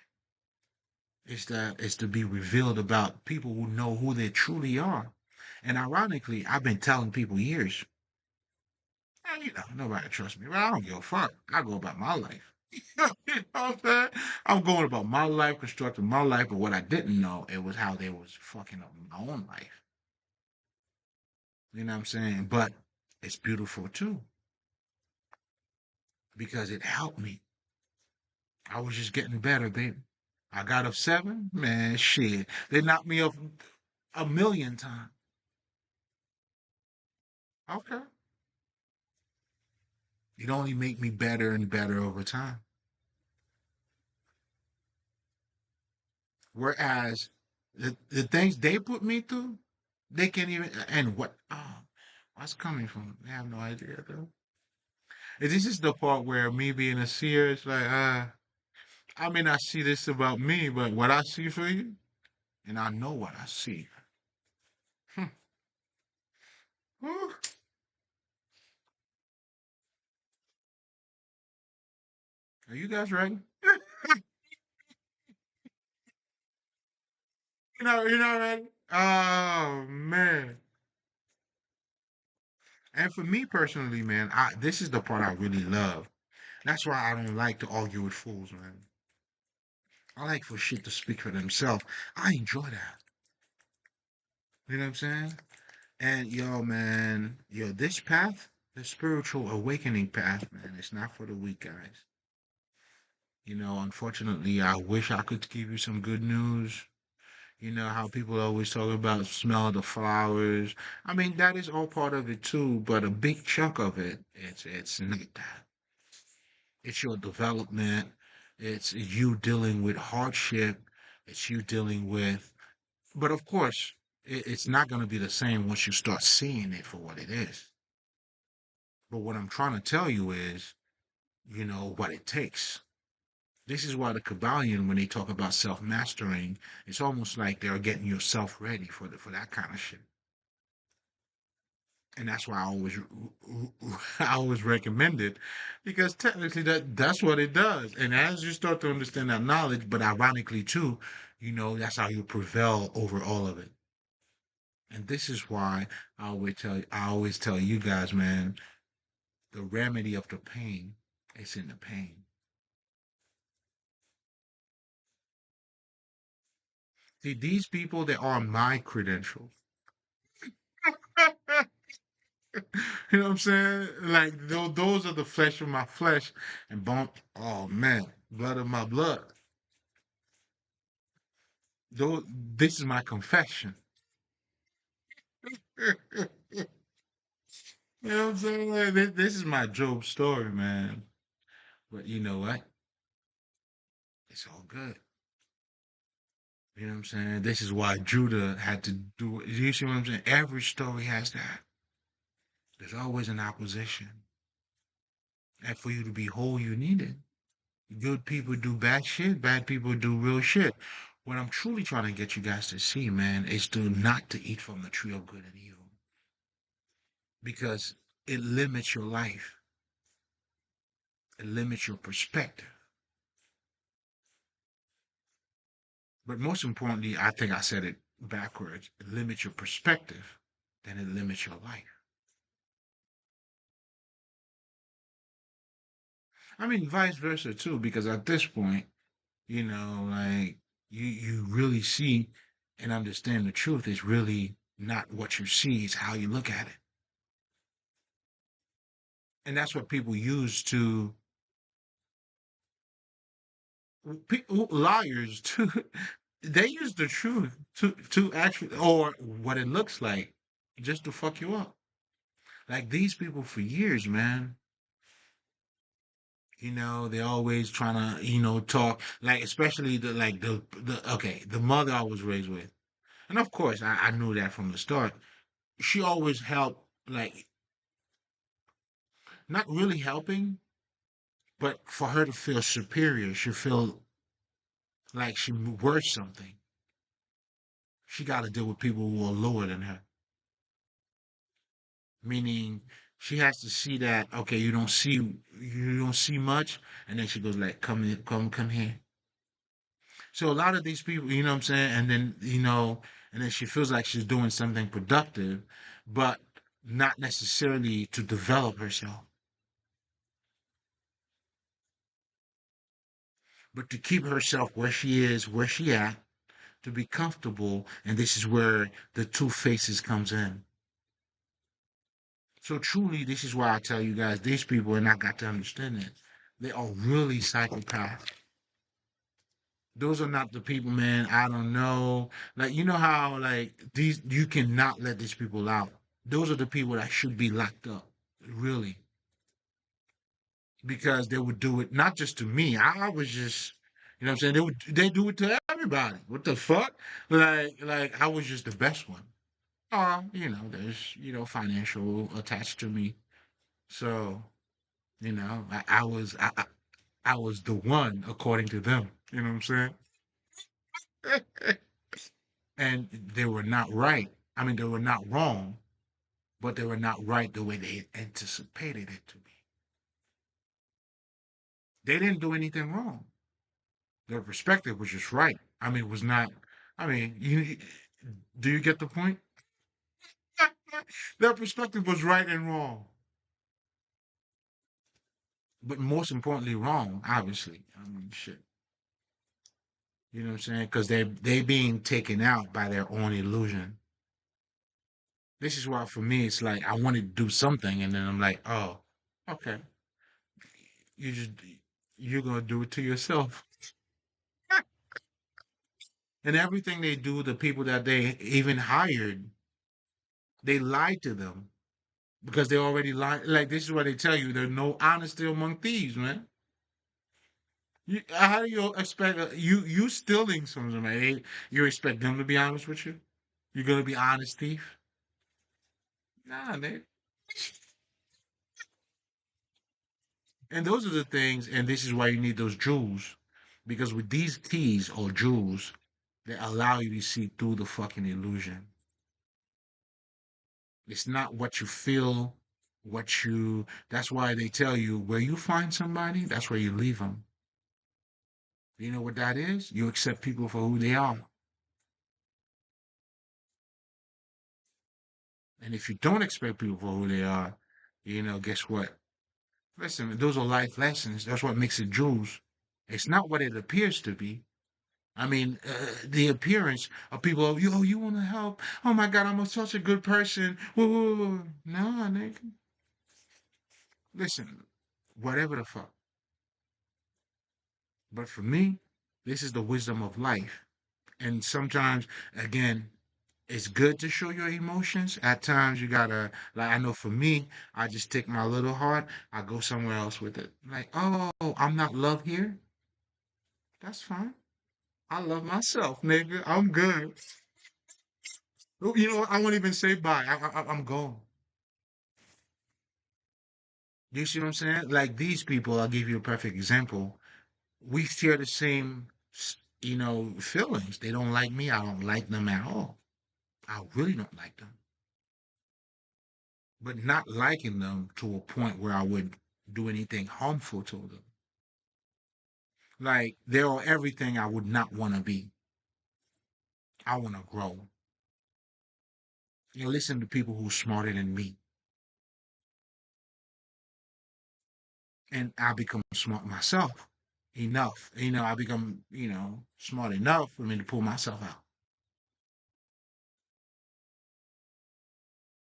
It's to be revealed about people who know who they truly are. And ironically, I've been telling people years. you know, nobody trusts me, but I don't give a fuck. I go about my life. You know what I'm saying? I'm going about my life, constructing my life, but what I didn't know, it was how they was fucking up my own life. You know what I'm saying? But it's beautiful too, because it helped me. I was just getting better, baby. I got up seven, man, shit. They knocked me up a million times. Okay. It only make me better and better over time. Whereas the things they put me through, they can't even, and what's coming from? I have no idea though. And this is the part where me being a seer, it's like, I may not see this about me, but what I see for you, and I know what I see. Hmm. Whew. Are you guys ready? You're not ready? Oh man. And for me personally, man, this is the part I really love. That's why I don't like to argue with fools, man. I like for shit to speak for themselves. I enjoy that. You know what I'm saying? And yo, man, yo, this path, the spiritual awakening path, man, it's not for the weak guys. You know, unfortunately, I wish I could give you some good news. You know how people always talk about smell the flowers. I mean, that is all part of it too, but a big chunk of it, it's not that. It's your development. It's you dealing with hardship. It's you dealing with, but of course, it's not going to be the same once you start seeing it for what it is. But what I'm trying to tell you is, you know, what it takes. This is why the Kabbalion, when they talk about self-mastering, it's almost like they're getting yourself ready for that kind of shit. And that's why I always recommend it, because technically that's what it does. And as you start to understand that knowledge, but ironically too, you know, that's how you prevail over all of it. And this is why I always tell you guys, man, the remedy of the pain is in the pain. See, these people, they are my credentials. You know what I'm saying? Like those are the flesh of my flesh and bone. Oh man, blood of my blood. This is my confession. You know what I'm saying? Like, this is my Job story, man. But you know what? It's all good. You know what I'm saying? This is why Judah had to do it. You see what I'm saying? Every story has that. There's always an opposition. And for you to be whole, you need it. Good people do bad shit, bad people do real shit. What I'm truly trying to get you guys to see, man, is to not to eat from the tree of good and evil. Because it limits your life. It limits your perspective. But most importantly, I think I said it backwards. It limits your perspective, then it limits your life. I mean, vice versa too, because at this point, you know, like you really see and understand the truth is really not what you see, it's how you look at it. And that's what people use to liars to they use the truth to actually or what it looks like just to fuck you up. Like these people for years, man. You know, they're always trying to, you know, talk like especially the mother I was raised with. And of course I knew that from the start. She always helped like not really helping, but for her to feel superior, she feel like she worth something. She got to deal with people who are lower than her. Meaning she has to see that okay, you don't see much, and then she goes like, come here, come here. So a lot of these people, you know what I'm saying, and then you know, and then she feels like she's doing something productive, but not necessarily to develop herself, but to keep herself where she is, where she at, to be comfortable. And this is where the two faces comes in. So truly, this is why I tell you guys, these people, and I got to understand it, they are really psychopaths. Those are not the people, man. I don't know. Like, you know how, like, these, you cannot let these people out. Those are the people that should be locked up. Really. Because they would do it not just to me. I was just, you know what I'm saying? They do it to everybody. What the fuck? Like I was just the best one. There's, financial attached to me. So, I was the one according to them. You know what I'm saying? And they were not right. I mean, they were not wrong, but they were not right the way they anticipated it to be. They didn't do anything wrong. Their perspective was just right. I mean, it was not. I mean, do you get the point? Their perspective was right and wrong, but most importantly, wrong. Obviously, I mean, shit. You know what I'm saying? Because they being taken out by their own illusion. This is why, for me, it's like I wanted to do something, and then I'm like, oh, okay, you just you're gonna do it to yourself. And everything they do, the people that they even hired, they lied to them because they already lied. Like this is what they tell you: there's no honesty among thieves, man. How do you expect you stealing something, man? You expect them to be honest with you? You're gonna be honest thief? Nah, man. And those are the things, and this is why you need those jewels, because with these keys or jewels, they allow you to see through the fucking illusion. It's not what you feel, what you. That's why they tell you where you find somebody, that's where you leave them. You know what that is? You accept people for who they are. And if you don't expect people for who they are, guess what? Listen, those are life lessons. That's what makes it jewels. It's not what it appears to be. I mean, the appearance of people, you want to help? Oh my God, such a good person. Whoa, whoa, whoa. No, nigga. Listen, whatever the fuck. But for me, this is the wisdom of life. And sometimes, again, it's good to show your emotions. At times, you gotta, like, I know for me, I just take my little heart, I go somewhere else with it. Like, oh, I'm not loved here. That's fine. I love myself, nigga. I'm good. You know what? I won't even say bye. I'm gone. Do you see what I'm saying? Like these people, I'll give you a perfect example. We share the same, feelings. They don't like me. I don't like them at all. I really don't like them. But not liking them to a point where I would do anything harmful to them. Like they are everything I would not want to be. I want to grow. Listen to people who are smarter than me, and I become smart myself enough. I become smart enough for me to pull myself out.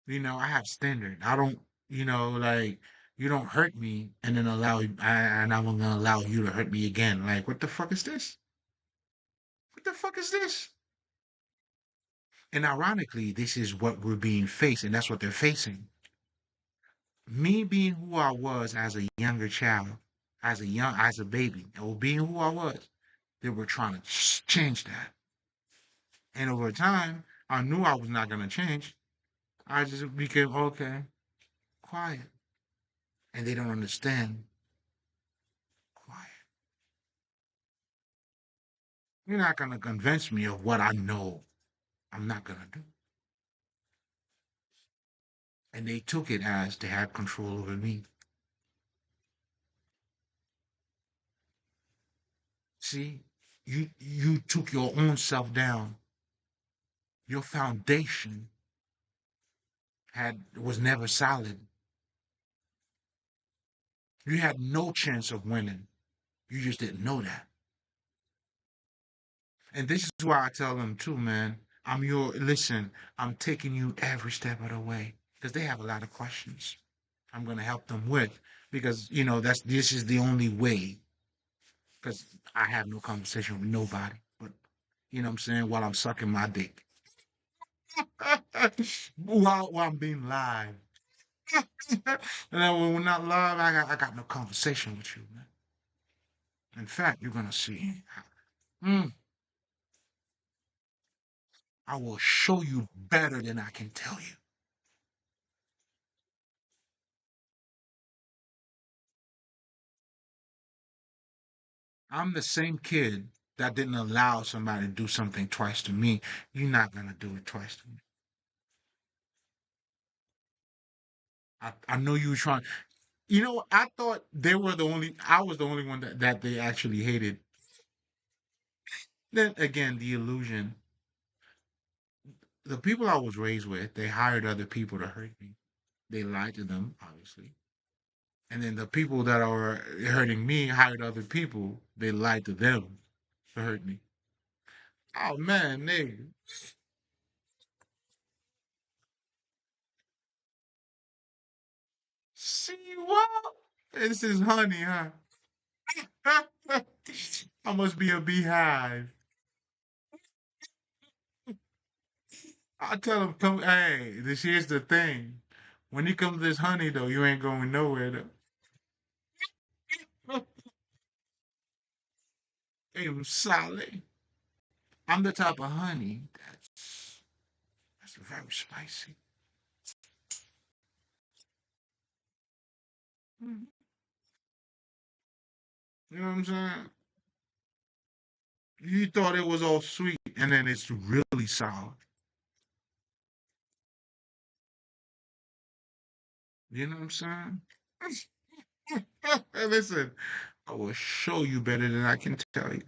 I have standard. I don't, like you don't hurt me and then and I'm gonna allow you to hurt me again. Like, what the fuck is this? What the fuck is this? And ironically, this is what we're being faced, and that's what they're facing. Me being who I was as a younger child, as a baby, or being who I was, they were trying to change that. And over time, I knew I was not gonna change. I just became okay, quiet, and they don't understand. Quiet. You're not gonna convince me of what I know I'm not gonna do. And they took it as they had control over me. See, you took your own self down, your foundation, had was never solid. You had no chance of winning. You just didn't know that. And this is why I tell them too, man. Listen, I'm taking you every step of the way because they have a lot of questions. I'm going to help them with because, this is the only way because I have no conversation with nobody. But, you know what I'm saying? While I'm sucking my dick. while I'm being live. And then when we're not live, I got no conversation with you, man. In fact, you're going to see. Mm, I will show you better than I can tell you. I'm the same kid that didn't allow somebody to do something twice to me. You're not gonna do it twice to me. I know you were trying. I thought I was the only one that they actually hated. Then again, the illusion. The people I was raised with, they hired other people to hurt me. They lied to them, obviously. And then the people that are hurting me hired other people. They lied to them to hurt me. Oh man, nigga. See what? This is honey, huh? I must be a beehive. I tell him, come, hey, this here's the thing. When you come to this honey, though, you ain't going nowhere, though. Hey, I'm solid. I'm the type of honey that's very spicy. Mhm. You know what I'm saying? You thought it was all sweet, and then it's really sour. You know what I'm saying? Hey, listen, I will show you better than I can tell you.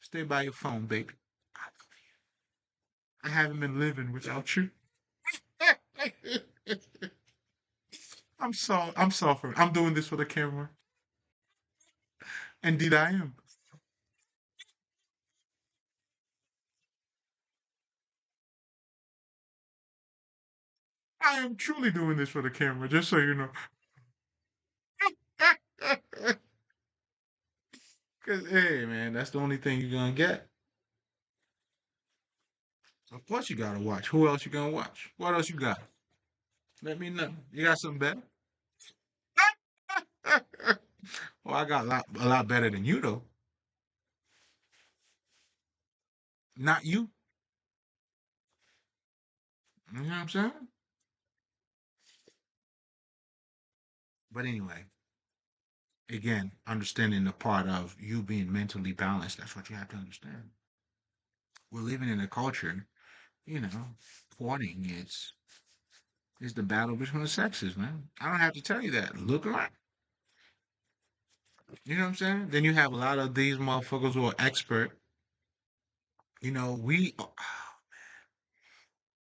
Stay by your phone, baby. I haven't been living without you. I'm suffering. I'm doing this for the camera. Indeed, I am. I am truly doing this for the camera, just so you know. Cause hey, man, that's the only thing you're gonna get. Of course, you gotta watch. Who else you gonna watch? What else you got? Let me know. You got something better? Well, I got a lot better than you though. Not you. You know what I'm saying? But anyway, again, understanding the part of you being mentally balanced. That's what you have to understand. We're living in a culture, courting is the battle between the sexes, man. I don't have to tell you that. Look around. You know what I'm saying? Then you have a lot of these motherfuckers who are expert. And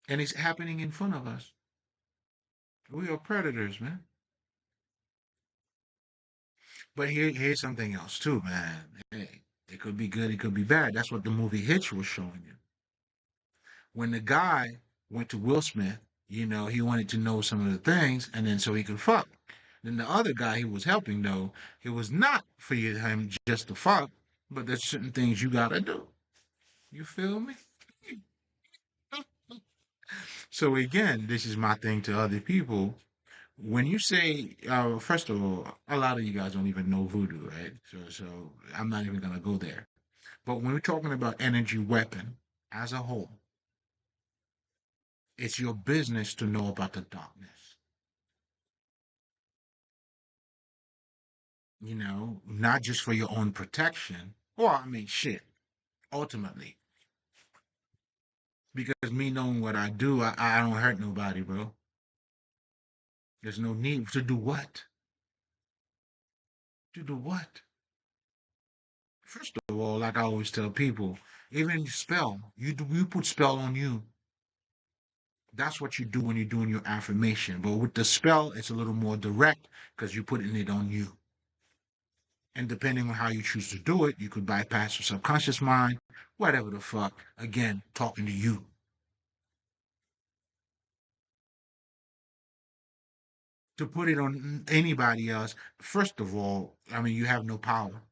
it's happening in front of us. We are predators, man. But here's something else too, man. Hey, it could be good, it could be bad. That's what the movie Hitch was showing you. When the guy went to Will Smith, he wanted to know some of the things, and then so he could fuck. Then the other guy he was helping, though, it was not for him just to fuck, but there's certain things you gotta do. You feel me? So again, this is my thing to other people. When you say, first of all, a lot of you guys don't even know voodoo, right? So I'm not even gonna go there. But when we're talking about energy weapon as a whole, it's your business to know about the darkness. Not just for your own protection. Well, I mean, shit, ultimately. Because me knowing what I do, I don't hurt nobody, bro. There's no need to do what? To do what? First of all, like I always tell people, even spell, you put spell on you. That's what you do when you're doing your affirmation. But with the spell, it's a little more direct because you're putting it on you. And depending on how you choose to do it, you could bypass your subconscious mind, whatever the fuck. Again, talking to you. To put it on anybody else, first of all, I mean, you have no power.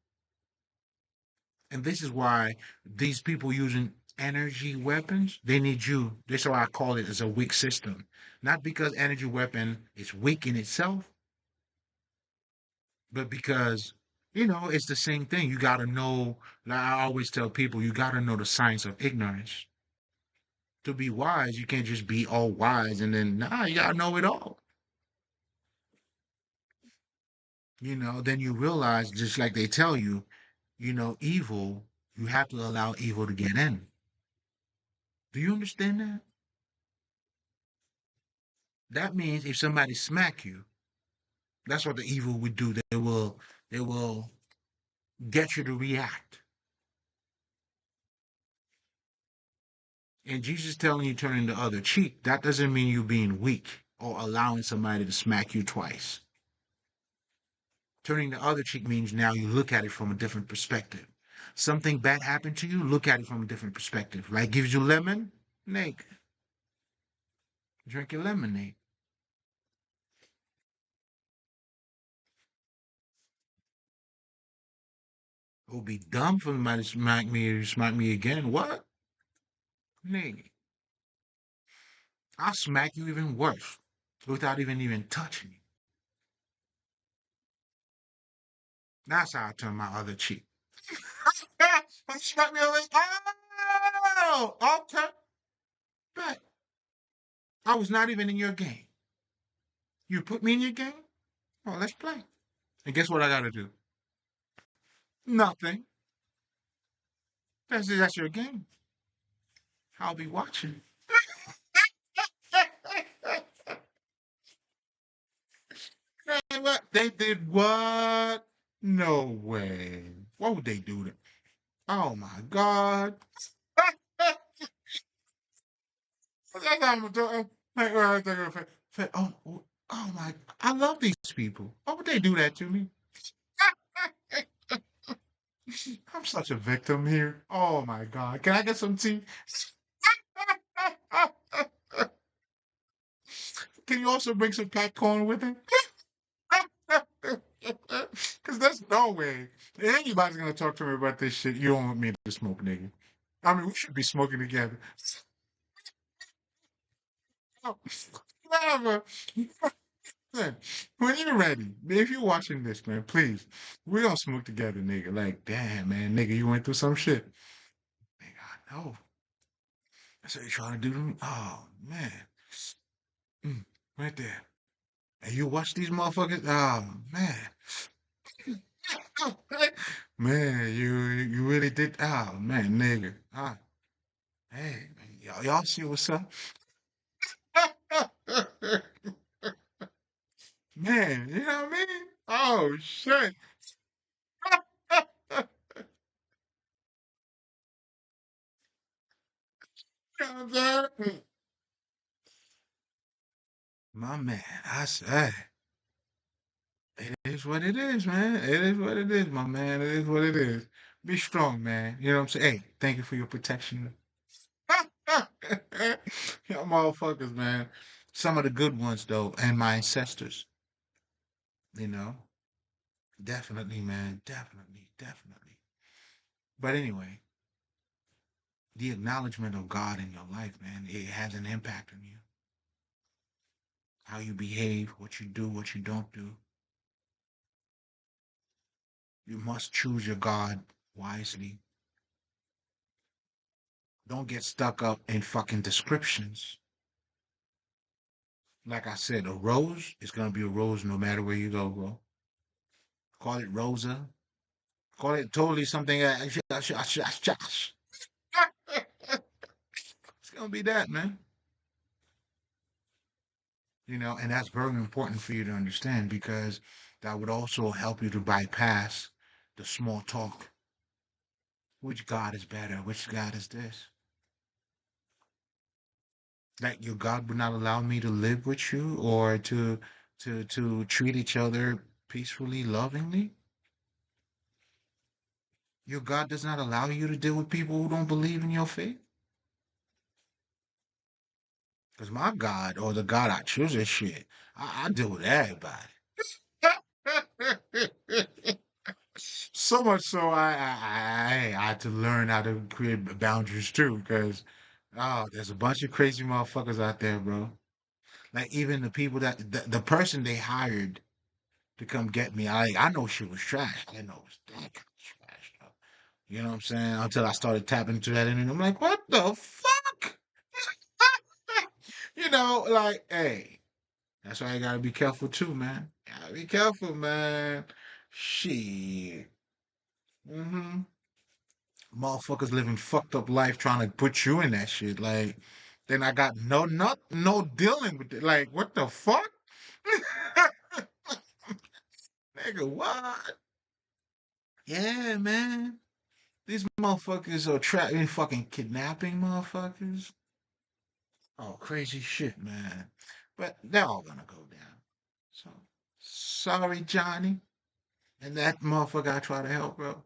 And this is why these people using energy weapons, they need you. That's why I call it as a weak system. Not because energy weapon is weak in itself, but because, it's the same thing. You got to know, like I always tell people, you got to know the science of ignorance. To be wise, you can't just be all wise and then, nah, you got to know it all. Then you realize, just like they tell you, evil, you have to allow evil to get in. Do you understand that? That means if somebody smack you, that's what the evil would do. They will get you to react. And Jesus telling you turning the other cheek, that doesn't mean you being weak or allowing somebody to smack you twice. Turning the other cheek means now you look at it from a different perspective. Something bad happened to you, look at it from a different perspective. Like gives you lemon, Nick, drink your lemonade. It would be dumb for somebody to smack me again. What? Nigga, I'll smack you even worse without even touching you. That's how I turn my other cheek. You smack me over. Oh, okay. Bet. I was not even in your game. You put me in your game? Oh, let's play. And guess what I gotta do? Nothing. That's your game. I'll be watching. Man, what? They did what? No way. What would they do to? Oh my God. Oh, oh my! I love these people. Why would they do that to me? I'm such a victim here. Oh my God! Can I get some tea? Can you also bring some popcorn with it? Because there's no way anybody's gonna talk to me about this shit. You don't want me to smoke, nigga. I mean, we should be smoking together. Oh, whatever. Man, when you're ready, if you're watching this, man, please, we gonna smoke together, nigga. Like, damn, man, nigga, you went through some shit. Nigga, I know. That's what you trying to do to me. Oh, man. Mm, right there. And you watch these motherfuckers? Oh, man. Man, you really did. Oh, man, nigga. Ah, hey, man, y'all see what's up? Man, you know what I mean? Oh, shit. You know what I'm saying? My man, I say, it is what it is, man. It is what it is, my man. It is what it is. Be strong, man. You know what I'm saying? Hey, thank you for your protection. Y'all motherfuckers, man. Some of the good ones, though, and my ancestors, you know? Definitely, man. Definitely, definitely. But anyway, the acknowledgement of God in your life, man, it has an impact on you. How you behave, what you do, what you don't do. You must choose your God wisely. Don't get stuck up in fucking descriptions. Like I said, a rose is gonna be a rose no matter where you go, bro. Call it Rosa. Call it totally something. It's gonna be that, man. And that's very important for you to understand because that would also help you to bypass the small talk. Which God is better? Which God is this? Like your God would not allow me to live with you or to treat each other peacefully, lovingly. Your God does not allow you to deal with people who don't believe in your faith. Because my God, or the God I choose, is shit. I deal with everybody. So much so, I had to learn how to create boundaries too. Because there's a bunch of crazy motherfuckers out there, bro. Like even the people that the person they hired to come get me, I know she was trash. I know it was that kind of trash. Though. You know what I'm saying? Until I started tapping into that, and I'm like, what the fuck? Like, hey. That's why you gotta be careful too, man. Gotta be careful, man. Shit. Mm-hmm. Motherfuckers living fucked up life trying to put you in that shit. Like, then I got no dealing with it. Like, what the fuck? Nigga, what? Yeah, man. These motherfuckers are trapping, fucking kidnapping motherfuckers. Oh, crazy shit, man. But they're all gonna go down. So, sorry, Johnny. And that motherfucker I try to help, bro.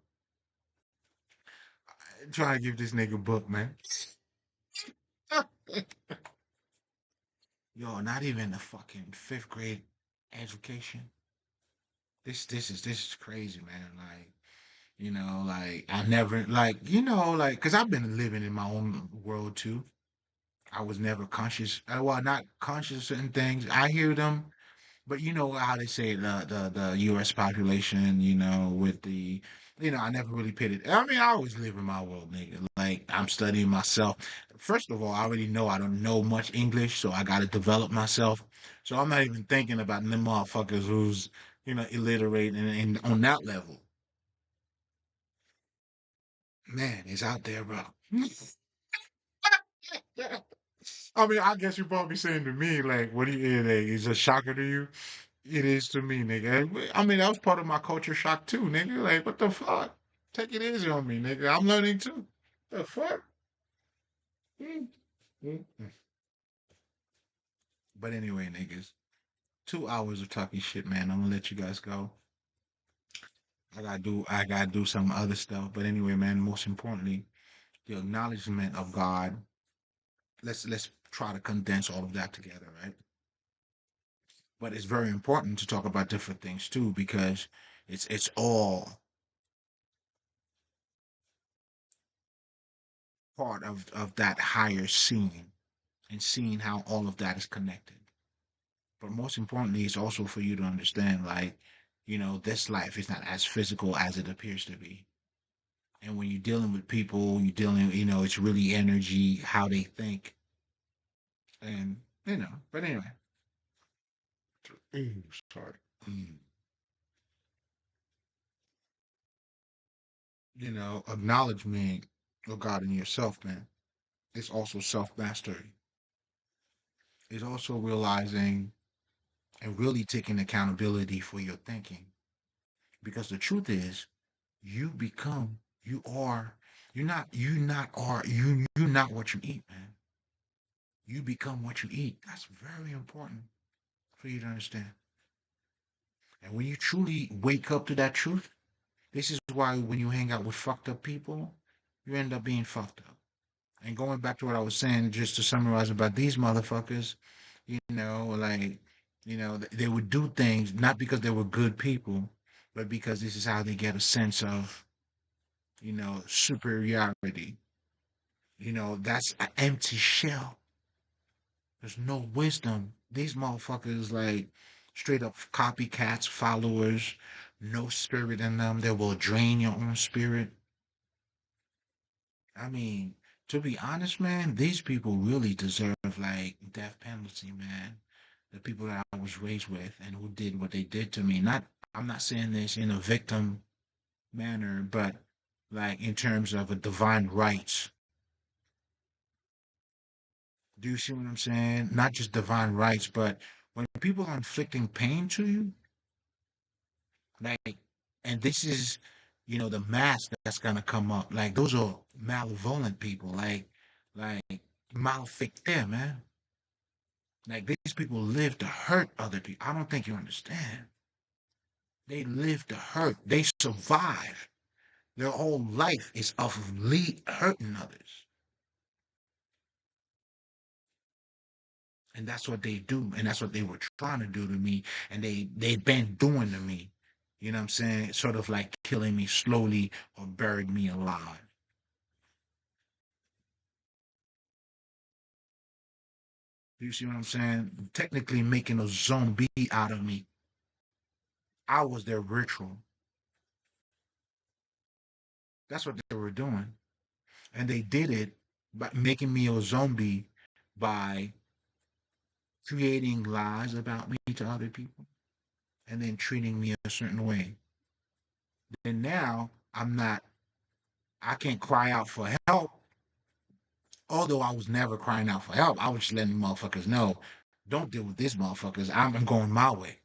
Trying to give this nigga book, man. Yo, not even a fucking fifth grade education. This is crazy, man. Like, like I never like cause I've been living in my own world too. I was never conscious. Well, not conscious of certain things. I hear them. But you know how they say the U.S. population, with I never really paid it. I mean, I always live in my world, nigga. Like I'm studying myself. First of all, I already know I don't know much English, so I got to develop myself. So I'm not even thinking about them motherfuckers who's illiterate and on that level. Man, it's out there, bro. I mean, I guess you probably saying to me like, "What do you? Is a shocker to you?" It is to me, nigga. I mean, that was part of my culture shock too, nigga. Like, what the fuck? Take it easy on me, nigga. I'm learning too. The fuck? Mm, mm, mm. But anyway, niggas, 2 hours of talking shit, man. I'm gonna let you guys go. I gotta do some other stuff. But anyway, man, most importantly, the acknowledgement of God. Let's try to condense all of that together, right? But it's very important to talk about different things too, because it's all part of that higher scene and seeing how all of that is connected. But most importantly, it's also for you to understand, like, this life is not as physical as it appears to be. And when you're dealing with people, it's really energy, how they think, and But anyway, mm, sorry. Mm. Acknowledgement of God in yourself, man. It's also self mastery. It's also realizing and really taking accountability for your thinking. Because the truth is, you become, you are, you're not what you eat, man. You become what you eat. That's very important for you to understand. And when you truly wake up to that truth, this is why when you hang out with fucked up people, you end up being fucked up. And going back to what I was saying, just to summarize about these motherfuckers, like, they would do things not because they were good people, but because this is how they get a sense of, superiority. That's an empty shell. There's no wisdom. These motherfuckers, like, straight up copycats, followers, no spirit in them. They will drain your own spirit. I mean, to be honest, man, these people really deserve, like, death penalty, man. The people that I was raised with and who did what they did to me. I'm not saying this in a victim manner, but like in terms of a divine rights. Do you see what I'm saying? Not just divine rights, but when people are inflicting pain to you, like, and this is, the mask that's gonna come up. Like those are malevolent people, like malefic there, man. Like these people live to hurt other people. I don't think you understand. They live to hurt. They survive. Their whole life is of hurting others. And that's what they do. And that's what they were trying to do to me. And they've been doing to me. You know what I'm saying? Sort of like killing me slowly or buried me alive. You see what I'm saying? Technically making a zombie out of me. I was their ritual. That's what they were doing. And they did it by making me a zombie by creating lies about me to other people and then treating me a certain way. Then now I can't cry out for help. Although I was never crying out for help, I was just letting motherfuckers know, don't deal with this motherfuckers. I'm going my way.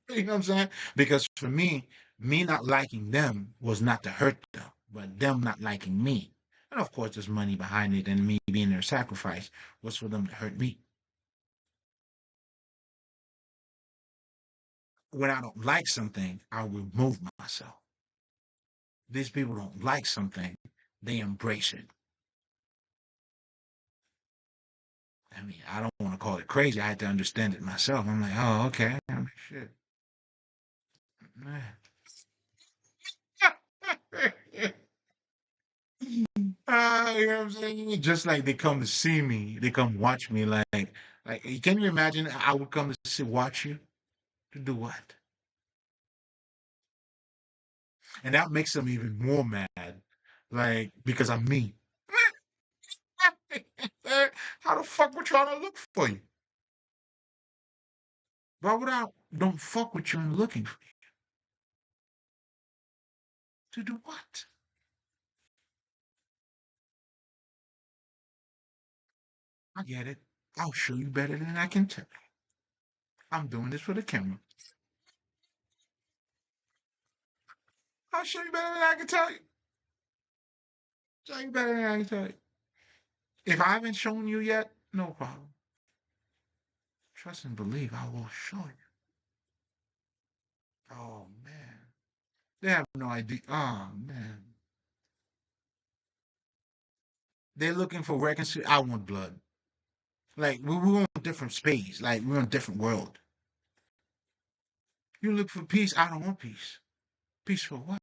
You know what I'm saying? Because for me not liking them was not to hurt them, but them not liking me. And of course, there's money behind it, and me being their sacrifice was for them to hurt me. When I don't like something, I remove myself. These people don't like something, they embrace it. I mean, I don't want to call it crazy. I had to understand it myself. I'm like, oh, okay. I mean, shit. You know what I'm saying? Just like they come to see me, they come watch me. Like, can you imagine? I would come to see, watch you to do what? And that makes them even more mad, like because I'm me. How the fuck we trying to look for you? Why would I don't fuck with you and looking for you to do what? I get it. I'll show you better than I can tell. I'm doing this for the camera. I'll show you better than I can tell you. Show you better than I can tell you. If I haven't shown you yet, no problem. Trust and believe, I will show you. Oh man. They have no idea. Oh man. They're looking for reconciliation. I want blood. Like we're on a different space. Like we're on a different world. You look for peace. I don't want peace. Peace for what?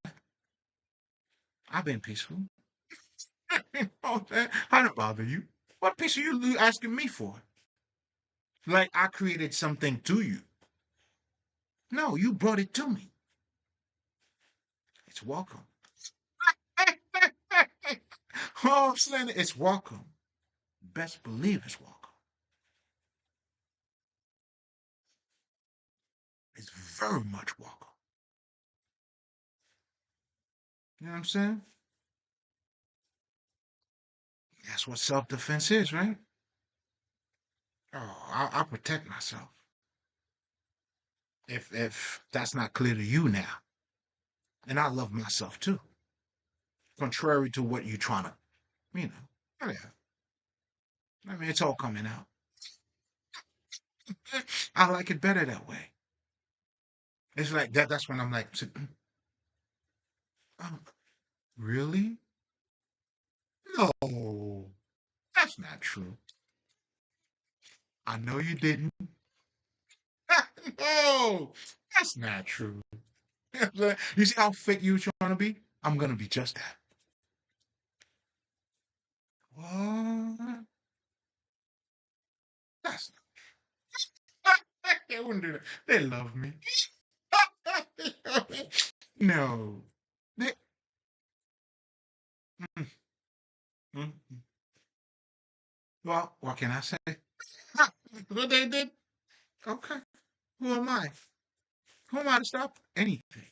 I've been peaceful. Oh, man. I don't bother you. What peace are you asking me for? Like I created something to you. No, you brought it to me. It's welcome. Oh, I'm saying it's welcome. Best believe it's welcome. It's very much welcome. You know what I'm saying? That's what self-defense is, right? Oh, I protect myself. If that's not clear to you now, and I love myself too. Contrary to what you're trying to, you know. Oh, yeah. I mean, it's all coming out. I like it better that way. It's like that. That's when I'm like, oh, really? No, that's not true. I know you didn't. No, that's not true. You see how fake you trying to be? I'm gonna be just that. What? That's they wouldn't do that. They love me. No. They, mm, mm, mm. Well, what can I say? What they did? Okay. Who am I? Who am I to stop anything?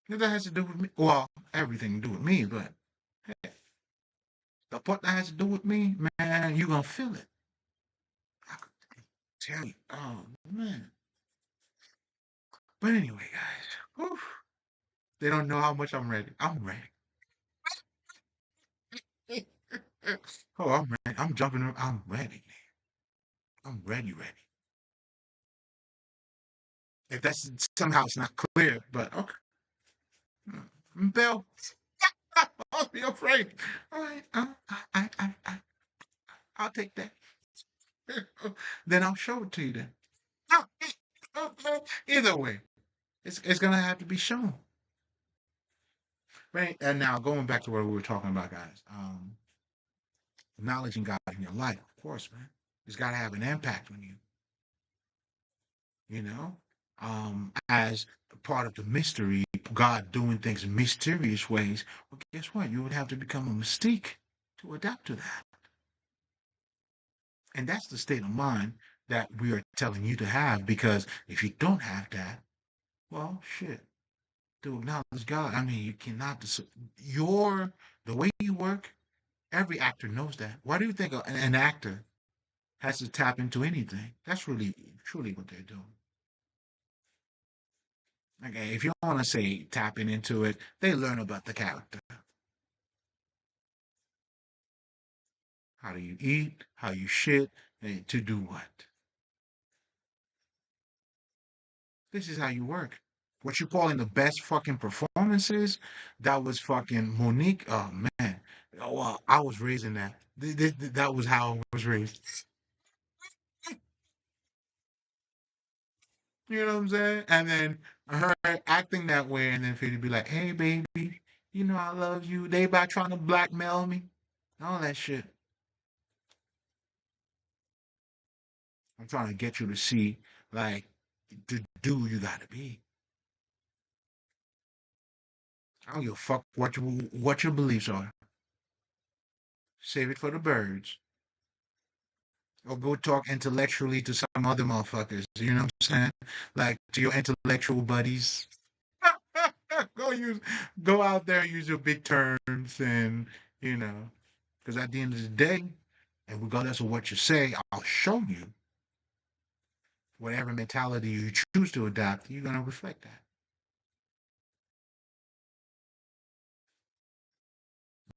If that has to do with me, well, everything to do with me, but hey, the part that has to do with me, man, you gonna feel it. I could tell you. Oh man. But anyway, guys, whew, they don't know how much I'm ready. I'm ready. Oh, I'm ready. I'm jumping. I'm ready. I'm ready, ready. If that's somehow it's not clear, but okay. Bill, don't be afraid. All right, I'll take that. Then I'll show it to you then. Either way, it's gonna have to be shown, right? And now going back to what we were talking about, guys, acknowledging God in your life, of course, man, it's got to have an impact on you, you know, as part of the mystery, God doing things in mysterious ways. Well, guess what? You would have to become a mystique to adapt to that, and that's the state of mind that we are telling you to have. Because if you don't have that, well, shit. To acknowledge God. I mean, you cannot. Your the way you work. Every actor knows that. Why do you think an actor has to tap into anything? That's really, truly what they're doing. Okay, if you want to say tapping into it, they learn about the character. How do you eat? How you shit? And to do what? This is how you work. What you calling the best fucking performances? That was fucking Monique. Oh man. Oh, well, I was raising that. That was how I was raised. You know what I'm saying? And then her acting that way, and then for you to be like, "Hey, baby, you know I love you." They by trying to blackmail me, all that shit. I'm trying to get you to see, like, the dude you gotta be. I don't give a fuck what your beliefs are. Save it for the birds, or go talk intellectually to some other motherfuckers. You know what I'm saying? Like to your intellectual buddies. go use, go out there and use your big terms, and you know. Because at the end of the day, and regardless of what you say, I'll show you whatever mentality you choose to adopt, you're going to reflect that.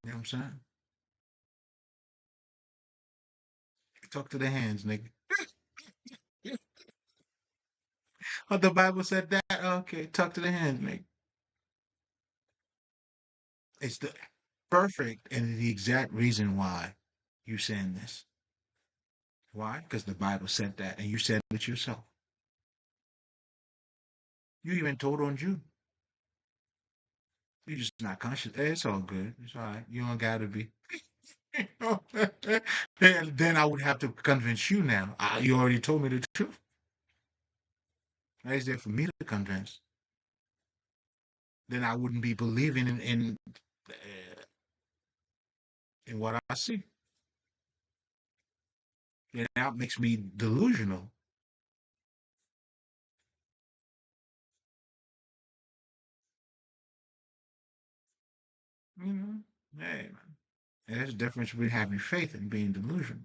You know what I'm saying? Talk to the hands, nigga. Oh, the Bible said that? Okay, talk to the hands, nigga. It's the perfect and the exact reason why you saying this. Why? Because the Bible said that, and you said it yourself. You even told on you. You're just not conscious. Hey, it's all good. It's all right. You don't gotta be. And then I would have to convince you now. You already told me the truth. Why is there for me to convince? Then I wouldn't be believing in what I see. And that makes me delusional. You know? Hey, man. And there's a difference between having faith and being delusional.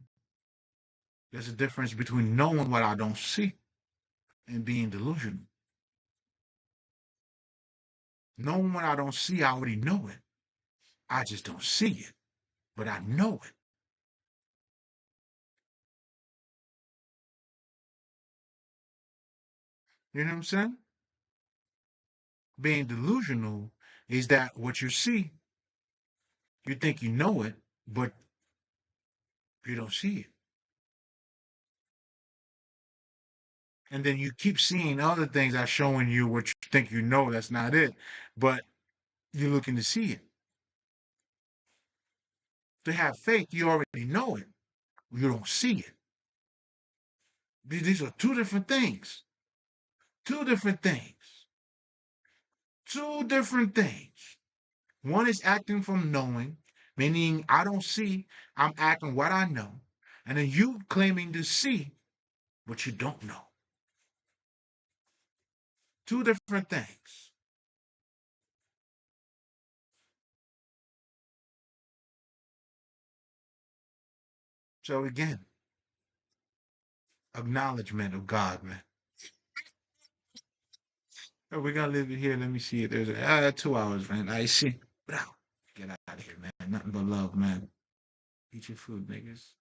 There's a difference between knowing what I don't see and being delusional. Knowing what I don't see, I already know it. I just don't see it, but I know it. You know what I'm saying? Being delusional is that what you see, you think you know it, but you don't see it. And then you keep seeing other things that's showing you what you think you know that's not it, but you're looking to see it. To have faith, you already know it. You don't see it. These are two different things. Two different things. Two different things. One is acting from knowing, meaning I don't see, I'm acting what I know. And then you claiming to see what you don't know. Two different things. So again, acknowledgement of God, man. Oh, we're gonna leave it here. Let me see if there's 2 hours, man. I see. Get out of here, man. Nothing but love, man. Eat your food, niggas.